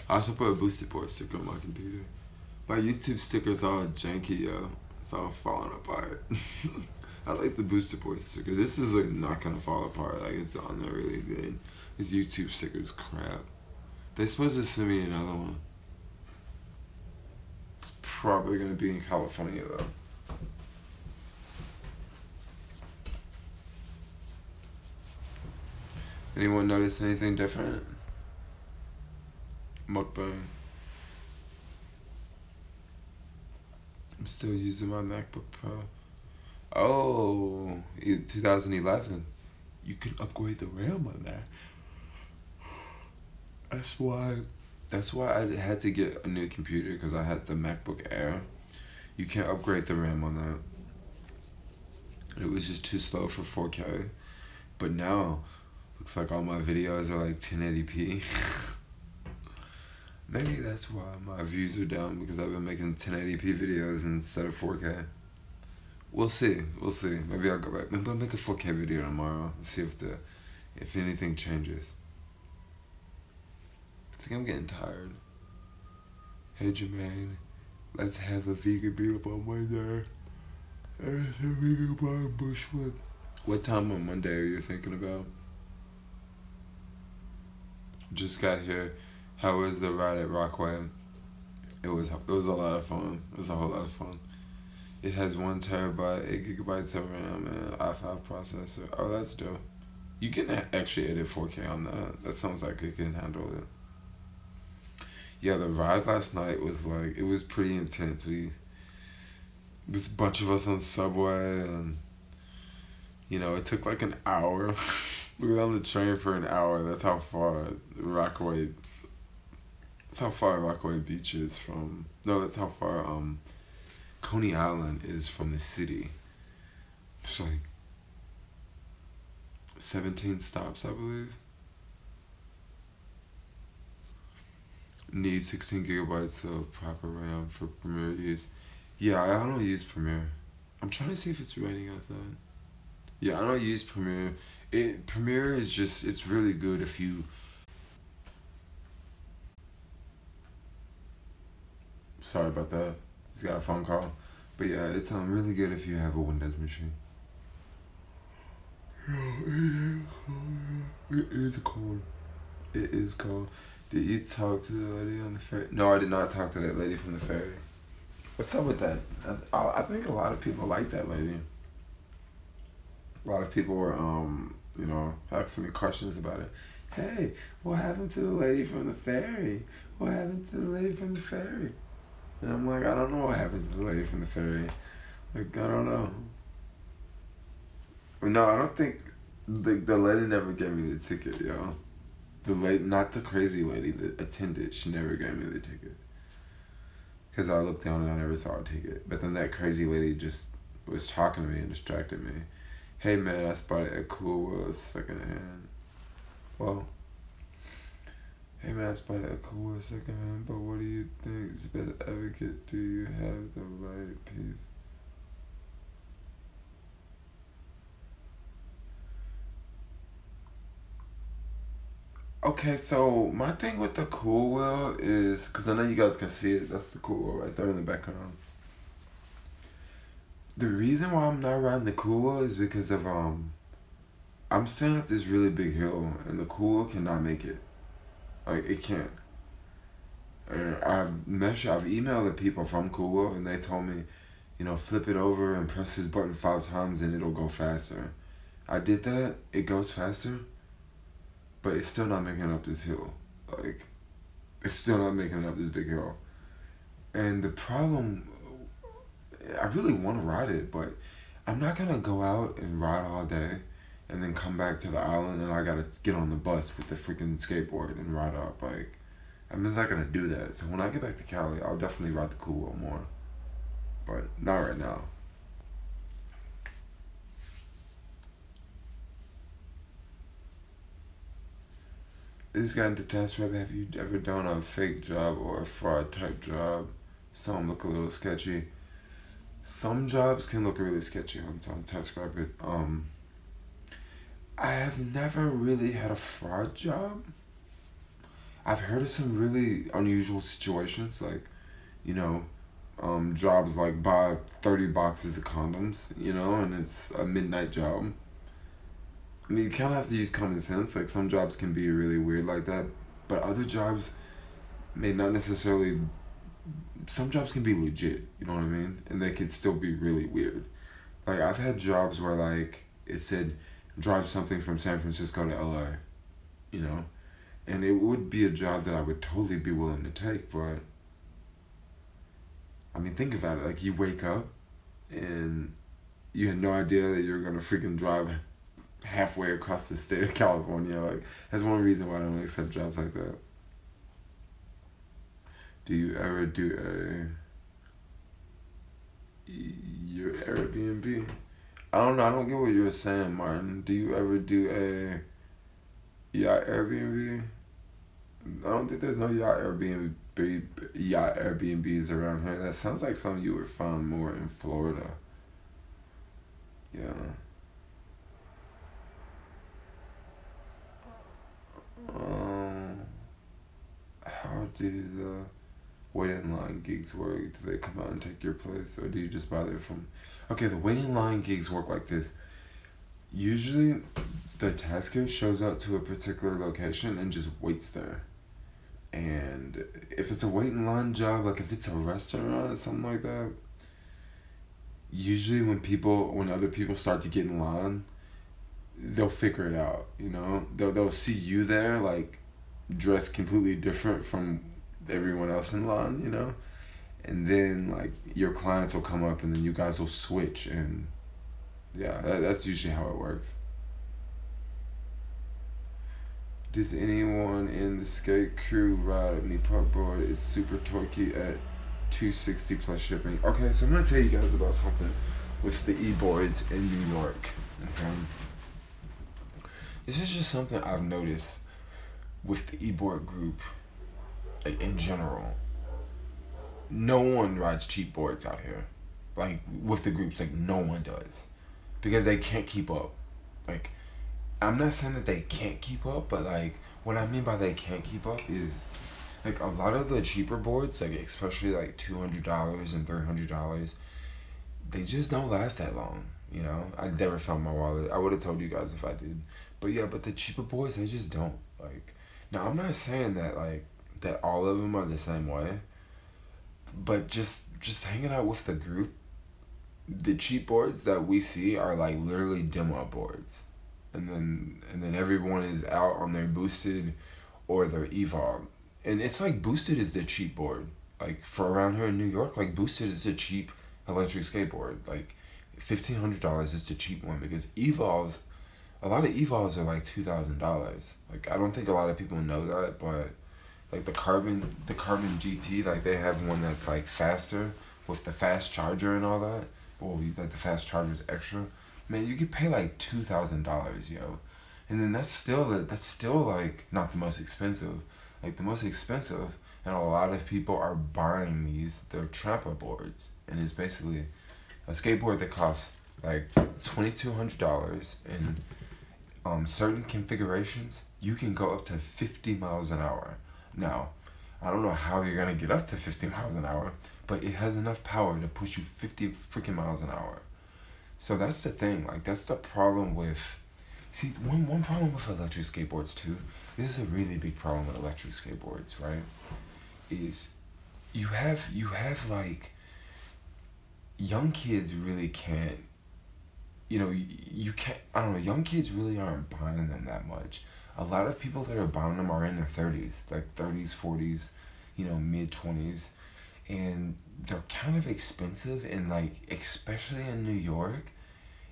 I also put a boosted board sticker on my computer. My YouTube sticker's all janky, yo. It's all falling apart. I like the boosted board sticker. This is like not gonna fall apart. Like it's on there really good. This YouTube sticker's crap. They're supposed to send me another one. It's probably gonna be in California though. Anyone notice anything different? Mukbang. I'm still using my MacBook Pro. Oh, 2011. You can upgrade the RAM on that. That's why I had to get a new computer because I had the MacBook Air. You can't upgrade the RAM on that. It was just too slow for 4K. But now, looks like all my videos are like 1080p. Maybe that's why my views are down because I've been making 1080p videos instead of 4K. We'll see. Maybe I'll go back. Maybe I'll make a 4K video tomorrow and see if anything changes. I think I'm getting tired. Hey Jermaine, let's have a vegan meetup on Monday. Let's have a vegan bar in Bushwood. What time on Monday are you thinking about? Just got here. How was the ride at Rockaway? It was a lot of fun. It was a whole lot of fun. It has 1 terabyte, 8 gigabytes of RAM, and an i5 processor. Oh, that's dope. You can actually edit 4K on that. That sounds like it can handle it. Yeah, the ride last night was like, it was pretty intense. It was a bunch of us on Subway, and, you know, it took like an hour. We were on the train for an hour. That's how far Rockaway Beach is from. No, that's how far Coney Island is from the city. It's like 17 stops, I believe. Need 16 gigabytes of proper RAM for Premiere use. Yeah, I don't use Premiere. I'm trying to see if it's raining outside. Yeah, I don't use Premiere. Premiere is just, it's really good if you... Sorry about that. Just got a phone call. But yeah, it's really good if you have a Windows machine. It is cold. It is cold. Did you talk to the lady on the ferry? No, I did not talk to that lady from the ferry. What's up with that? I think a lot of people like that lady. A lot of people were, you know, asking me questions about it. Hey, what happened to the lady from the ferry? What happened to the lady from the ferry? And I'm like, I don't know what happened to the lady from the ferry. Like, I don't know. No, I don't think the lady never gave me the ticket, yo. The lady, not the crazy lady, the attendant, she never gave me the ticket. Because I looked down and I never saw a ticket. But then that crazy lady just was talking to me and distracted me. Hey man, I spotted a Cool Wheel secondhand. Well, hey man, I spotted a Cool Wheel secondhand, but what do you think is best advocate? Do you have the right piece? Okay, so my thing with the Cool Wheel is, because I know you guys can see it, that's the Cool Wheel right there in the background. The reason why I'm not riding the Cool Wheel is because of, I'm standing up this really big hill, and the Cool Wheel cannot make it. Like, it can't. And I've emailed the people from Kubo, and they told me, flip it over and press this button 5 times and it'll go faster. I did that, it goes faster, but it's still not making up this hill. Like, it's still not making up this big hill. And the problem, I really want to ride it, but I'm not going to go out and ride all day and then come back to the island and I got to get on the bus with the freaking skateboard and ride up. Like, I'm just not going to do that. So when I get back to Cali, I'll definitely ride the Cool Wheel more. But not right now. This guy into test drive. Have you ever done a fake job or a fraud type job? Some look a little sketchy. Some jobs can look really sketchy on TestRapid. I have never really had a fraud job. I've heard of some really unusual situations, like, jobs like buy 30 boxes of condoms, and it's a midnight job. I mean, you kind of have to use common sense. Like, some jobs can be really weird like that, but other jobs may not necessarily. Some jobs can be legit, you know what I mean? And they could still be really weird. Like, I've had jobs where, like, it said, drive something from San Francisco to LA, And it would be a job that I would totally be willing to take, but, I mean, think about it. Like, you wake up, and you had no idea that you were going to freaking drive halfway across the state of California. Like, that's one reason why I don't accept jobs like that. Do you ever do your Airbnb? I don't know. I don't get what you were saying, Martin. Do you ever do yacht Airbnb? I don't think there's no yacht Airbnbs around here. That sounds like something you would find more in Florida. Yeah. How do the waiting line gigs work? Do they come out and take your place, or do you just buy them from? Okay, the waiting line gigs work like this. Usually, the tasker shows up to a particular location and just waits there. And if it's a waiting line job, like if it's a restaurant or something like that, usually when other people start to get in line, they'll figure it out. They'll see you there, like, dressed completely different from everyone else in line, and then, like, your clients will come up and then you guys will switch, and yeah, that's usually how it works. Does anyone in the skate crew ride a meat board? It's super torquey at $260 plus shipping. Okay, so I'm gonna tell you guys about something with the e-boards in New York. Okay, this is just something I've noticed with the e-board group, like, in general. No one rides cheap boards out here. Like, with the groups, like, no one does. Because they can't keep up. Like, I'm not saying that they can't keep up, but, like, what I mean by they can't keep up is, like, a lot of the cheaper boards, like, especially, like, $200 and $300, they just don't last that long, I never found my wallet. I would have told you guys if I did. But, yeah, but the cheaper boards, they just don't, like. Now, I'm not saying that, like, that all of them are the same way, but just hanging out with the group, the cheap boards that we see are, like, literally demo boards, and then everyone is out on their boosted or their Evolve, and it's like boosted is the cheap board. Like, for around here in New York, like, boosted is the cheap electric skateboard. Like, $1,500 is the cheap one, because Evolves. A lot of Evolves are like $2,000. Like, I don't think a lot of people know that, but, like, the Carbon GT, like, they have one that's, like, faster with the fast charger and all that. Well, like, the fast charger's extra. Man, you could pay like $2,000, yo. And then that's still like not the most expensive. Like, the most expensive, and a lot of people are buying they're tramper boards, and it's basically a skateboard that costs like $2,200, and certain configurations you can go up to 50 miles an hour. Now, I don't know how you're gonna get up to 50 miles an hour, but it has enough power to push you 50 freaking miles an hour. So that's the thing. Like, that's the problem with. See, one problem with electric skateboards too. This is a really big problem with electric skateboards, right? is you have like young kids really can't, you can't, I don't know, young kids really aren't buying them that much. A lot of people that are buying them are in their 30s, like 30s, 40s, mid 20s, and they're kind of expensive, and like especially in New York,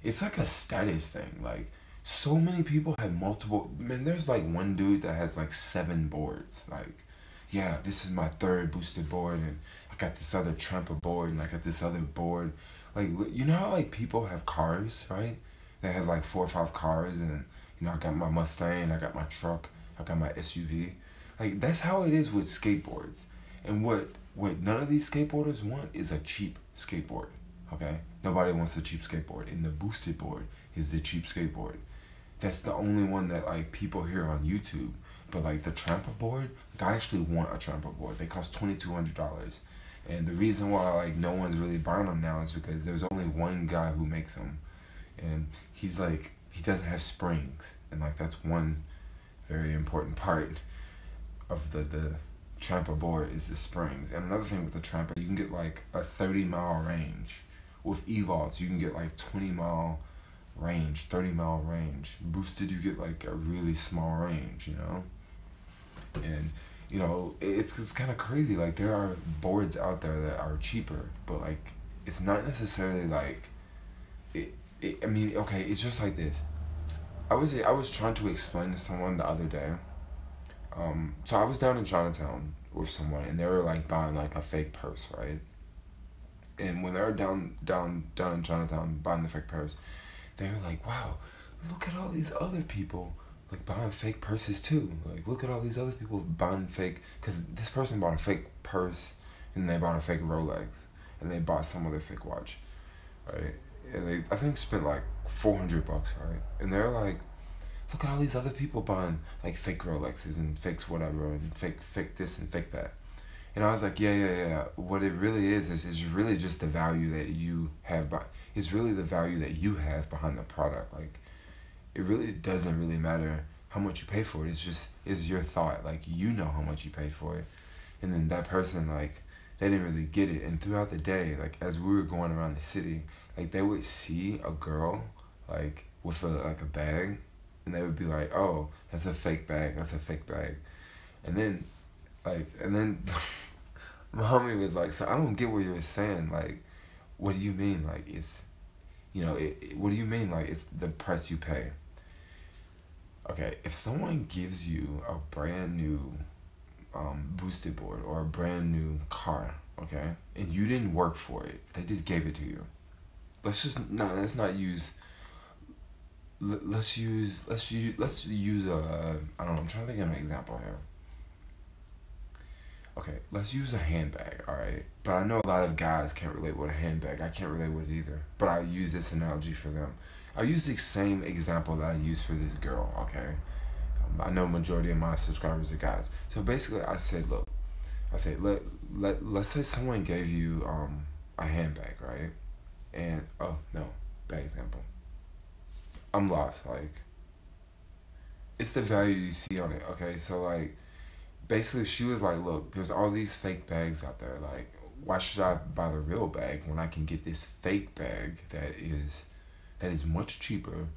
it's like a status thing. Like so many people have multiple, man, there's like one dude that has like 7 boards. Like, yeah, this is my third boosted board, and I got this other tramper board, and I got this other board. Like, you know how like people have cars, right? They have like 4 or 5 cars, and I got my Mustang, I got my truck, I got my SUV. Like that's how it is with skateboards. And what none of these skateboarders want is a cheap skateboard. Okay? Nobody wants a cheap skateboard. And the boosted board is the cheap skateboard. That's the only one that like people hear on YouTube. But like the tramper board, like I actually want a tramper board. They cost $2,200. And the reason why like no one's really buying them now is because there's only one guy who makes them. And he's like, he doesn't have springs. And like that's one very important part of the tramper board is the springs. And another thing with the tramper, you can get like a 30-mile range. With eVaults, you can get like 20-mile range, 30-mile range. Boosted, you get like a really small range, And it's kind of crazy. Like there are boards out there that are cheaper, but like it's not necessarily like I mean, okay, it's just like this. I was trying to explain to someone the other day. So I was down in Chinatown with someone, and they were like buying like a fake purse, right? And when they were down in Chinatown buying the fake purse, they were like, "Wow, look at all these other people like buying fake purses too. Like, look at all these other people buying fake." Because this person bought a fake purse, and they bought a fake Rolex, and they bought some other fake watch, right? And they, I think, spent like $400, right? And they're like, "Look at all these other people buying like fake Rolexes and fakes whatever, and fake this and fake that." And I was like, yeah. What it really is really just the value that you have. It's really the value that you have behind the product. Like, it really doesn't really matter how much you pay for it. It's your thought. Like, you know how much you paid for it. And then that person, like, they didn't really get it. And throughout the day, like, as we were going around the city, like, they would see a girl, like, with a bag, and they would be like, "Oh, that's a fake bag. That's a fake bag." And then my homie was like, "So I don't get what you were saying. Like, what do you mean? Like, it's, what do you mean? Like, it's the price you pay?" Okay, if someone gives you a brand new boosted board or a brand new car, okay, and you didn't work for it, they just gave it to you. Let's not use. Let's use a, I don't know, I'm trying to think of an example here. Okay, let's use a handbag, alright? But I know a lot of guys can't relate with a handbag. I can't relate with it either. But I use this analogy for them. I'll use the same example that I used for this girl, okay? I know majority of my subscribers are guys. So basically I said, look, let's say someone gave you a handbag, right? And, oh, no, bad example. I'm lost, like, it's the value you see on it, okay? So, like, basically she was like, "Look, there's all these fake bags out there. Like, why should I buy the real bag when I can get this fake bag that is much cheaper,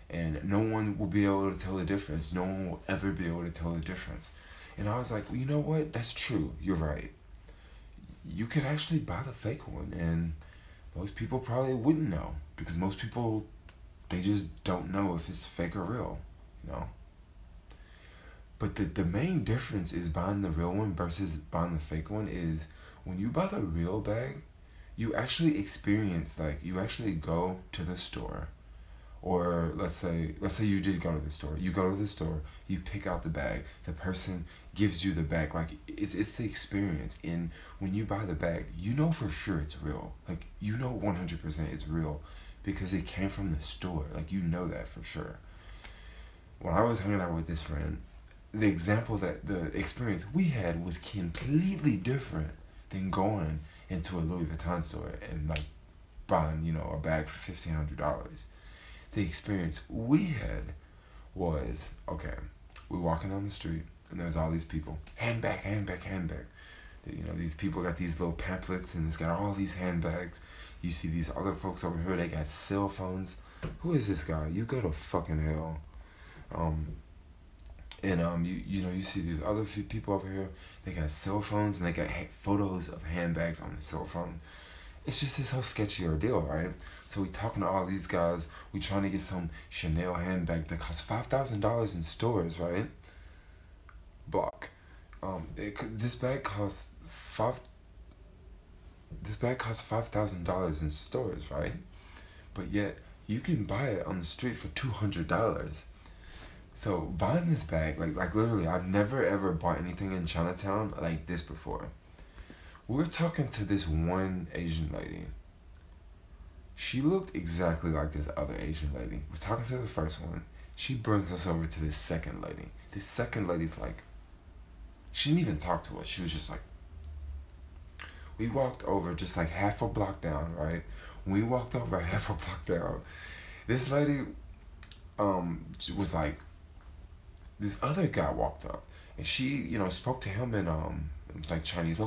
and no one will be able to tell the difference. No one will ever be able to tell the difference." And I was like, well, you know what? That's true. You're right. You could actually buy the fake one, and most people probably wouldn't know, because most people, they just don't know if it's fake or real, But the main difference is buying the real one versus buying the fake one is when you buy the real bag, you actually experience, like, you actually go to the store, or let's say you did go to the store. You go to the store, you pick out the bag, the person gives you the bag. Like, it's the experience. And when you buy the bag, you know for sure it's real. Like, 100% it's real because it came from the store. Like, you know that for sure. When I was hanging out with this friend, the experience we had was completely different than going into a Louis Vuitton store and like buying, a bag for $1,500. The experience we had was, okay, we're walking down the street and there's all these people, handbag. These people got these little pamphlets and it's got all these handbags. You see these other folks over here, they got cell phones. Who is this guy? You go to fucking hell. You see these other few people over here, they got cell phones and they got photos of handbags on the cell phone. It's just this whole sketchy ordeal, right? So we talking to all these guys, we trying to get some Chanel handbag that costs $5,000 in stores, right? Block. This bag costs $5,000 in stores, right? But yet you can buy it on the street for $200. So buying this bag, like literally, I've never ever bought anything in Chinatown like this before. We're talking to this one Asian lady. She looked exactly like this other Asian lady. We're talking to the first one. She brings us over to this second lady. This second lady's like, she didn't even talk to us. She was just like, we walked over just like half a block down, right? When we walked over half a block down, this lady was like, this other guy walked up and she, spoke to him in like Chinese.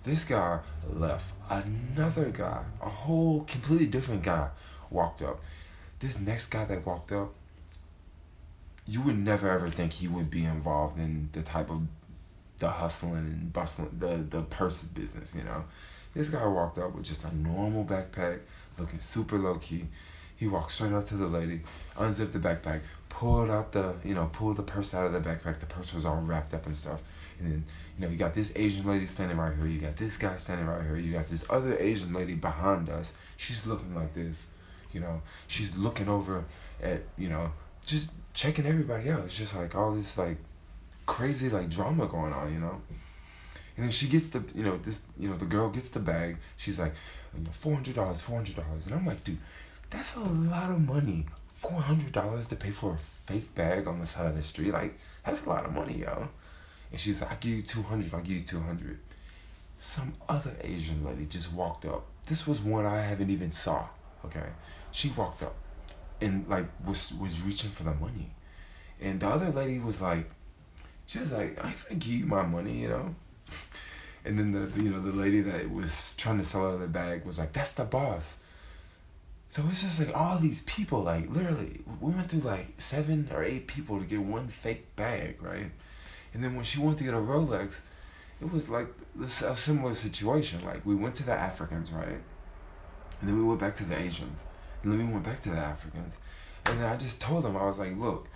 This guy left. Another guy, a whole completely different guy, walked up. This next guy that walked up, you would never ever think he would be involved in the type of the hustling and bustling, the purse business, This guy walked up with just a normal backpack, looking super low key. He walked straight up to the lady, unzipped the backpack, pulled the purse out of the backpack. The purse was all wrapped up and stuff. And then, you got this Asian lady standing right here. You got this guy standing right here. You got this other Asian lady behind us. She's looking like this, She's looking over at, just checking everybody out. It's just like all this like crazy like drama going on, And then she gets the, the girl gets the bag. She's like, $400. And I'm like, dude, that's a lot of money. $400 to pay for a fake bag on the side of the street. Like, that's a lot of money, yo. And she's like, I'll give you $200. Some other Asian lady just walked up. This was one I haven't even saw, okay? She walked up and like was reaching for the money. And the other lady was like, she was like, I ain't gonna give you my money, And then the lady that was trying to sell her the bag was like, that's the boss. So it's just like all these people, like literally, we went through like 7 or 8 people to get one fake bag, right? And then when she wanted to get a Rolex, it was like a similar situation. Like we went to the Africans, right? And then we went back to the Asians. And then we went back to the Africans. And then I just told them, I was like, look,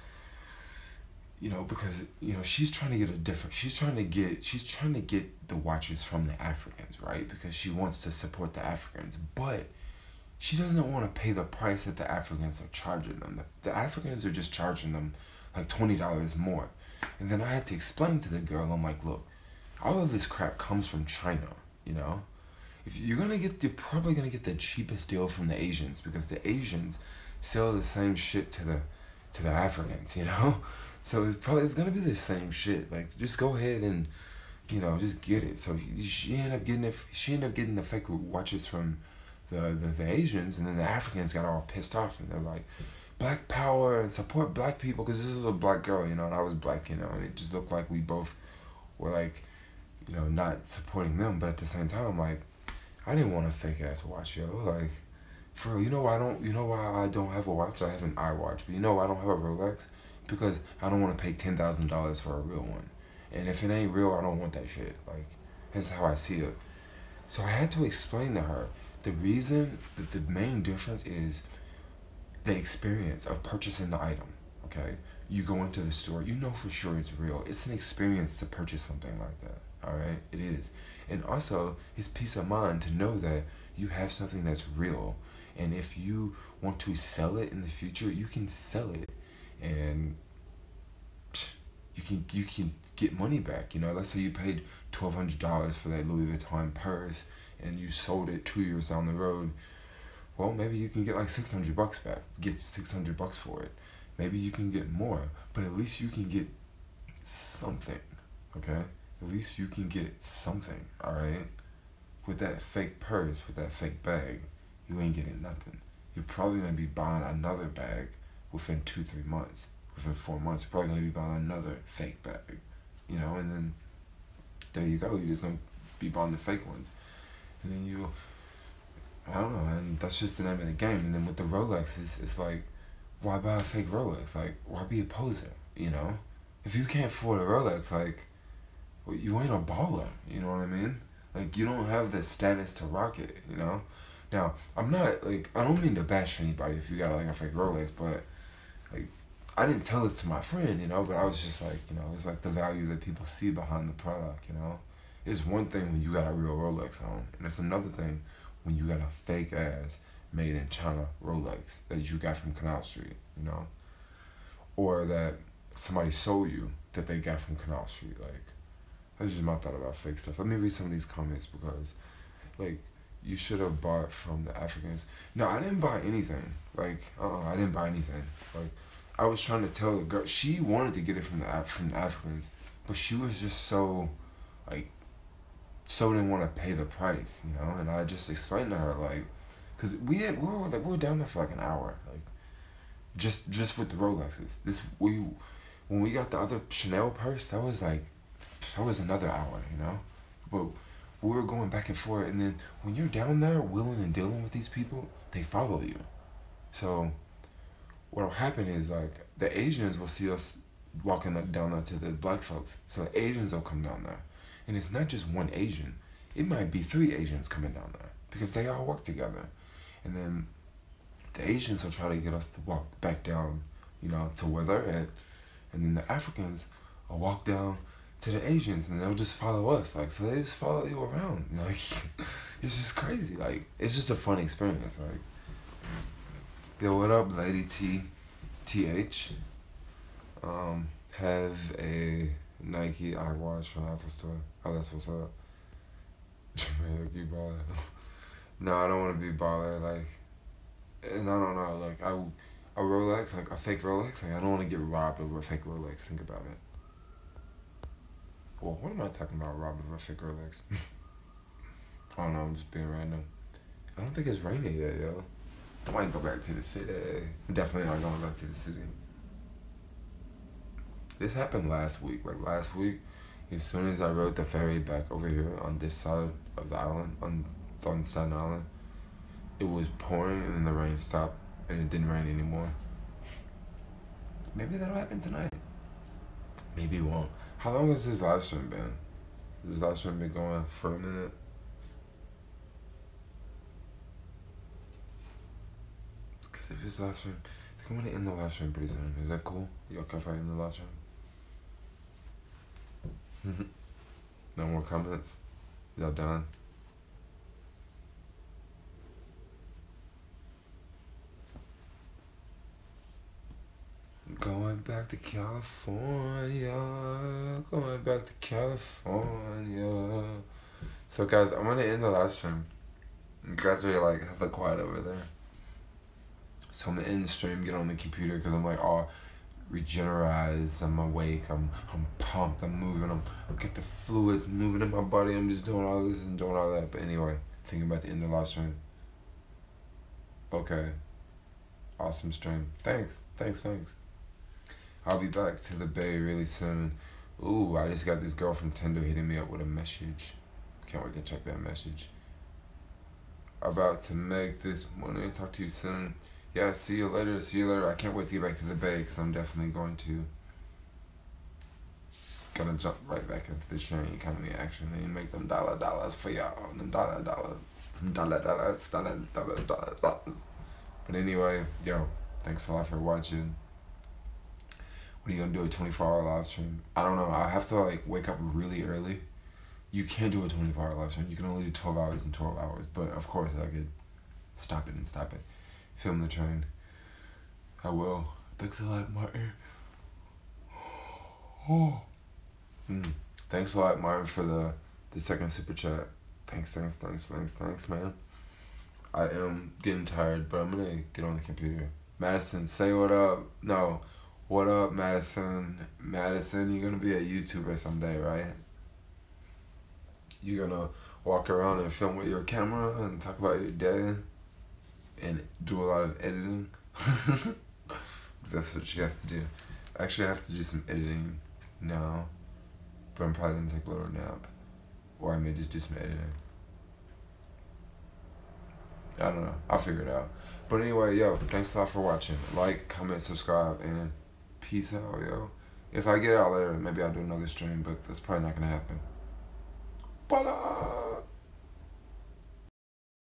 because, she's trying to get the watches from the Africans, right? Because she wants to support the Africans. But she doesn't want to pay the price that the Africans are charging them. The Africans are just charging them like $20 more. And then I had to explain to the girl, I'm like, look, all of this crap comes from China, If you're probably gonna get the cheapest deal from the Asians, because the Asians sell the same shit to the Africans, So it's gonna be the same shit. Like, just go ahead and, just get it. So she ended up getting the fake watches from the Asians, and then the Africans got all pissed off, and they're like, Black power and support black people, because this is a black girl, and I was black, and it just looked like we both were like, not supporting them, but at the same time, like, I didn't want a fake ass watch, yo. Like, for real, why I don't have a watch? I have an iWatch, but why I don't have a Rolex? Because I don't want to pay $10,000 for a real one, and if it ain't real, I don't want that shit. Like, that's how I see it. So I had to explain to her the reason that the main difference is the experience of purchasing the item, okay? You go into the store, for sure it's real. It's an experience to purchase something like that, all right? It is. And also, it's peace of mind to know that you have something that's real. And if you want to sell it in the future, you can sell it. And you can get money back. Let's say you paid $1,200 for that Louis Vuitton purse and you sold it 2 years down the road. Well, maybe you can get like $600 back. Get $600 for it. Maybe you can get more, but at least you can get something, okay? At least you can get something, all right? With that fake purse, with that fake bag, you ain't getting nothing. You're probably gonna be buying another bag within 2-3 months. Within 4 months, you're probably gonna be buying another fake bag, And then there you go. You're just gonna be buying the fake ones, and then I don't know, and that's just the name of the game. And then with the Rolexes, it's like, why buy a fake Rolex? Like, why be a poser? You know, if you can't afford a Rolex, like, well, you ain't a baller. You know what I mean? Like, you don't have the status to rock it. You know. Now, I'm not like, I don't mean to bash anybody if you got like a fake Rolex, but like, I didn't tell this to my friend, you know, but I was just like, you know, it's like the value that people see behind the product, you know. It's one thing when you got a real Rolex on, and it's another thing when you got a fake ass made in China Rolex that you got from Canal Street, you know, or that somebody sold you that they got from Canal Street. Like, that's just my thought about fake stuff. Let me read some of these comments because, like, you should have bought from the Africans. No, I didn't buy anything. Like, I didn't buy anything. Like, I was trying to tell the girl, she wanted to get it from the Africans, but she was just so, like, so didn't want to pay the price, you know. And I just explained to her, like, cause we were down there for like an hour, like, just with the Rolexes. When we got the other Chanel purse, that was another hour, you know. But we were going back and forth, and then when you're down there willing and dealing with these people, they follow you. So what'll happen is, like, the Asians will see us walking down there to the black folks. So the Asians will come down there. And it's not just one Asian. It might be 3 Asians coming down there because they all work together. And then the Asians will try to get us to walk back down, you know, to where they're at. And then the Africans will walk down to the Asians, and they'll just follow us. Like, so they just follow you around. Like, it's just crazy. Like, it's just a fun experience. Like, yo, what up, Lady TH? Have a Nike iWatch from Apple Store. Oh, that's what's up. Jermaine, like, you baller. No, I don't want to be baller. Like, and I don't know. Like, a Rolex, like a fake Rolex. Like, I don't want to get robbed over a fake Rolex. Think about it. Well, what am I talking about? Robbed over a fake Rolex? I don't know. I'm just being random. I don't think it's raining yet, yo. I might go back to the city. I'm definitely not going back to the city. This happened last week. Like, last week, as soon as I rode the ferry back over here on this side of the island, on Staten Island, it was pouring and then the rain stopped and it didn't rain anymore. Maybe that'll happen tonight. Maybe it won't. How long has this live stream been? This live stream been going for a minute? Because if it's live stream, I think I'm going to end the live stream pretty soon. Is that cool? You okay if I end the live stream? No more comments? Y'all done? Going back to California, going back to California. So guys, I'm gonna end the live stream. You guys are like hella quiet over there. So I'm gonna end the stream, get on the computer, because I'm like all regenerized, I'm awake, I'm pumped, I'm moving, I'm get the fluids moving in my body, I'm just doing all this and doing all that. But anyway, thinking about the end of the live stream. Okay. Awesome stream. Thanks. I'll be back to the Bay really soon. Ooh, I just got this girl from Tinder hitting me up with a message. Can't wait to check that message. About to make this money. Talk to you soon. Yeah, see you later. I can't wait to get back to the Bay because I'm definitely going to. Gonna jump right back into the sharing economy action and make them dollars for y'all. Them dollars. But anyway, yo, thanks a lot for watching. What are you gonna do, a 24-hour live stream? I don't know. I have to like wake up really early. You can't do a 24-hour live stream. You can only do 12 hours and 12 hours. But of course I could stop it. Film the train. I will. Thanks a lot, Martin. Oh. Thanks a lot, Martin, for the second super chat. Thanks, man. I am getting tired, but I'm gonna get on the computer. Madison, say what up. No. What up, Madison? Madison, you're gonna be a YouTuber someday, right? You're gonna walk around and film with your camera and talk about your day and do a lot of editing. 'Cause that's what you have to do. Actually, I have to do some editing now, but I'm probably gonna take a little nap. Or I may just do some editing. I don't know. I'll figure it out. But anyway, yo, thanks a lot for watching. Like, comment, subscribe, and peace out, yo. If I get out later, maybe I'll do another stream, but that's probably not going to happen. Bye.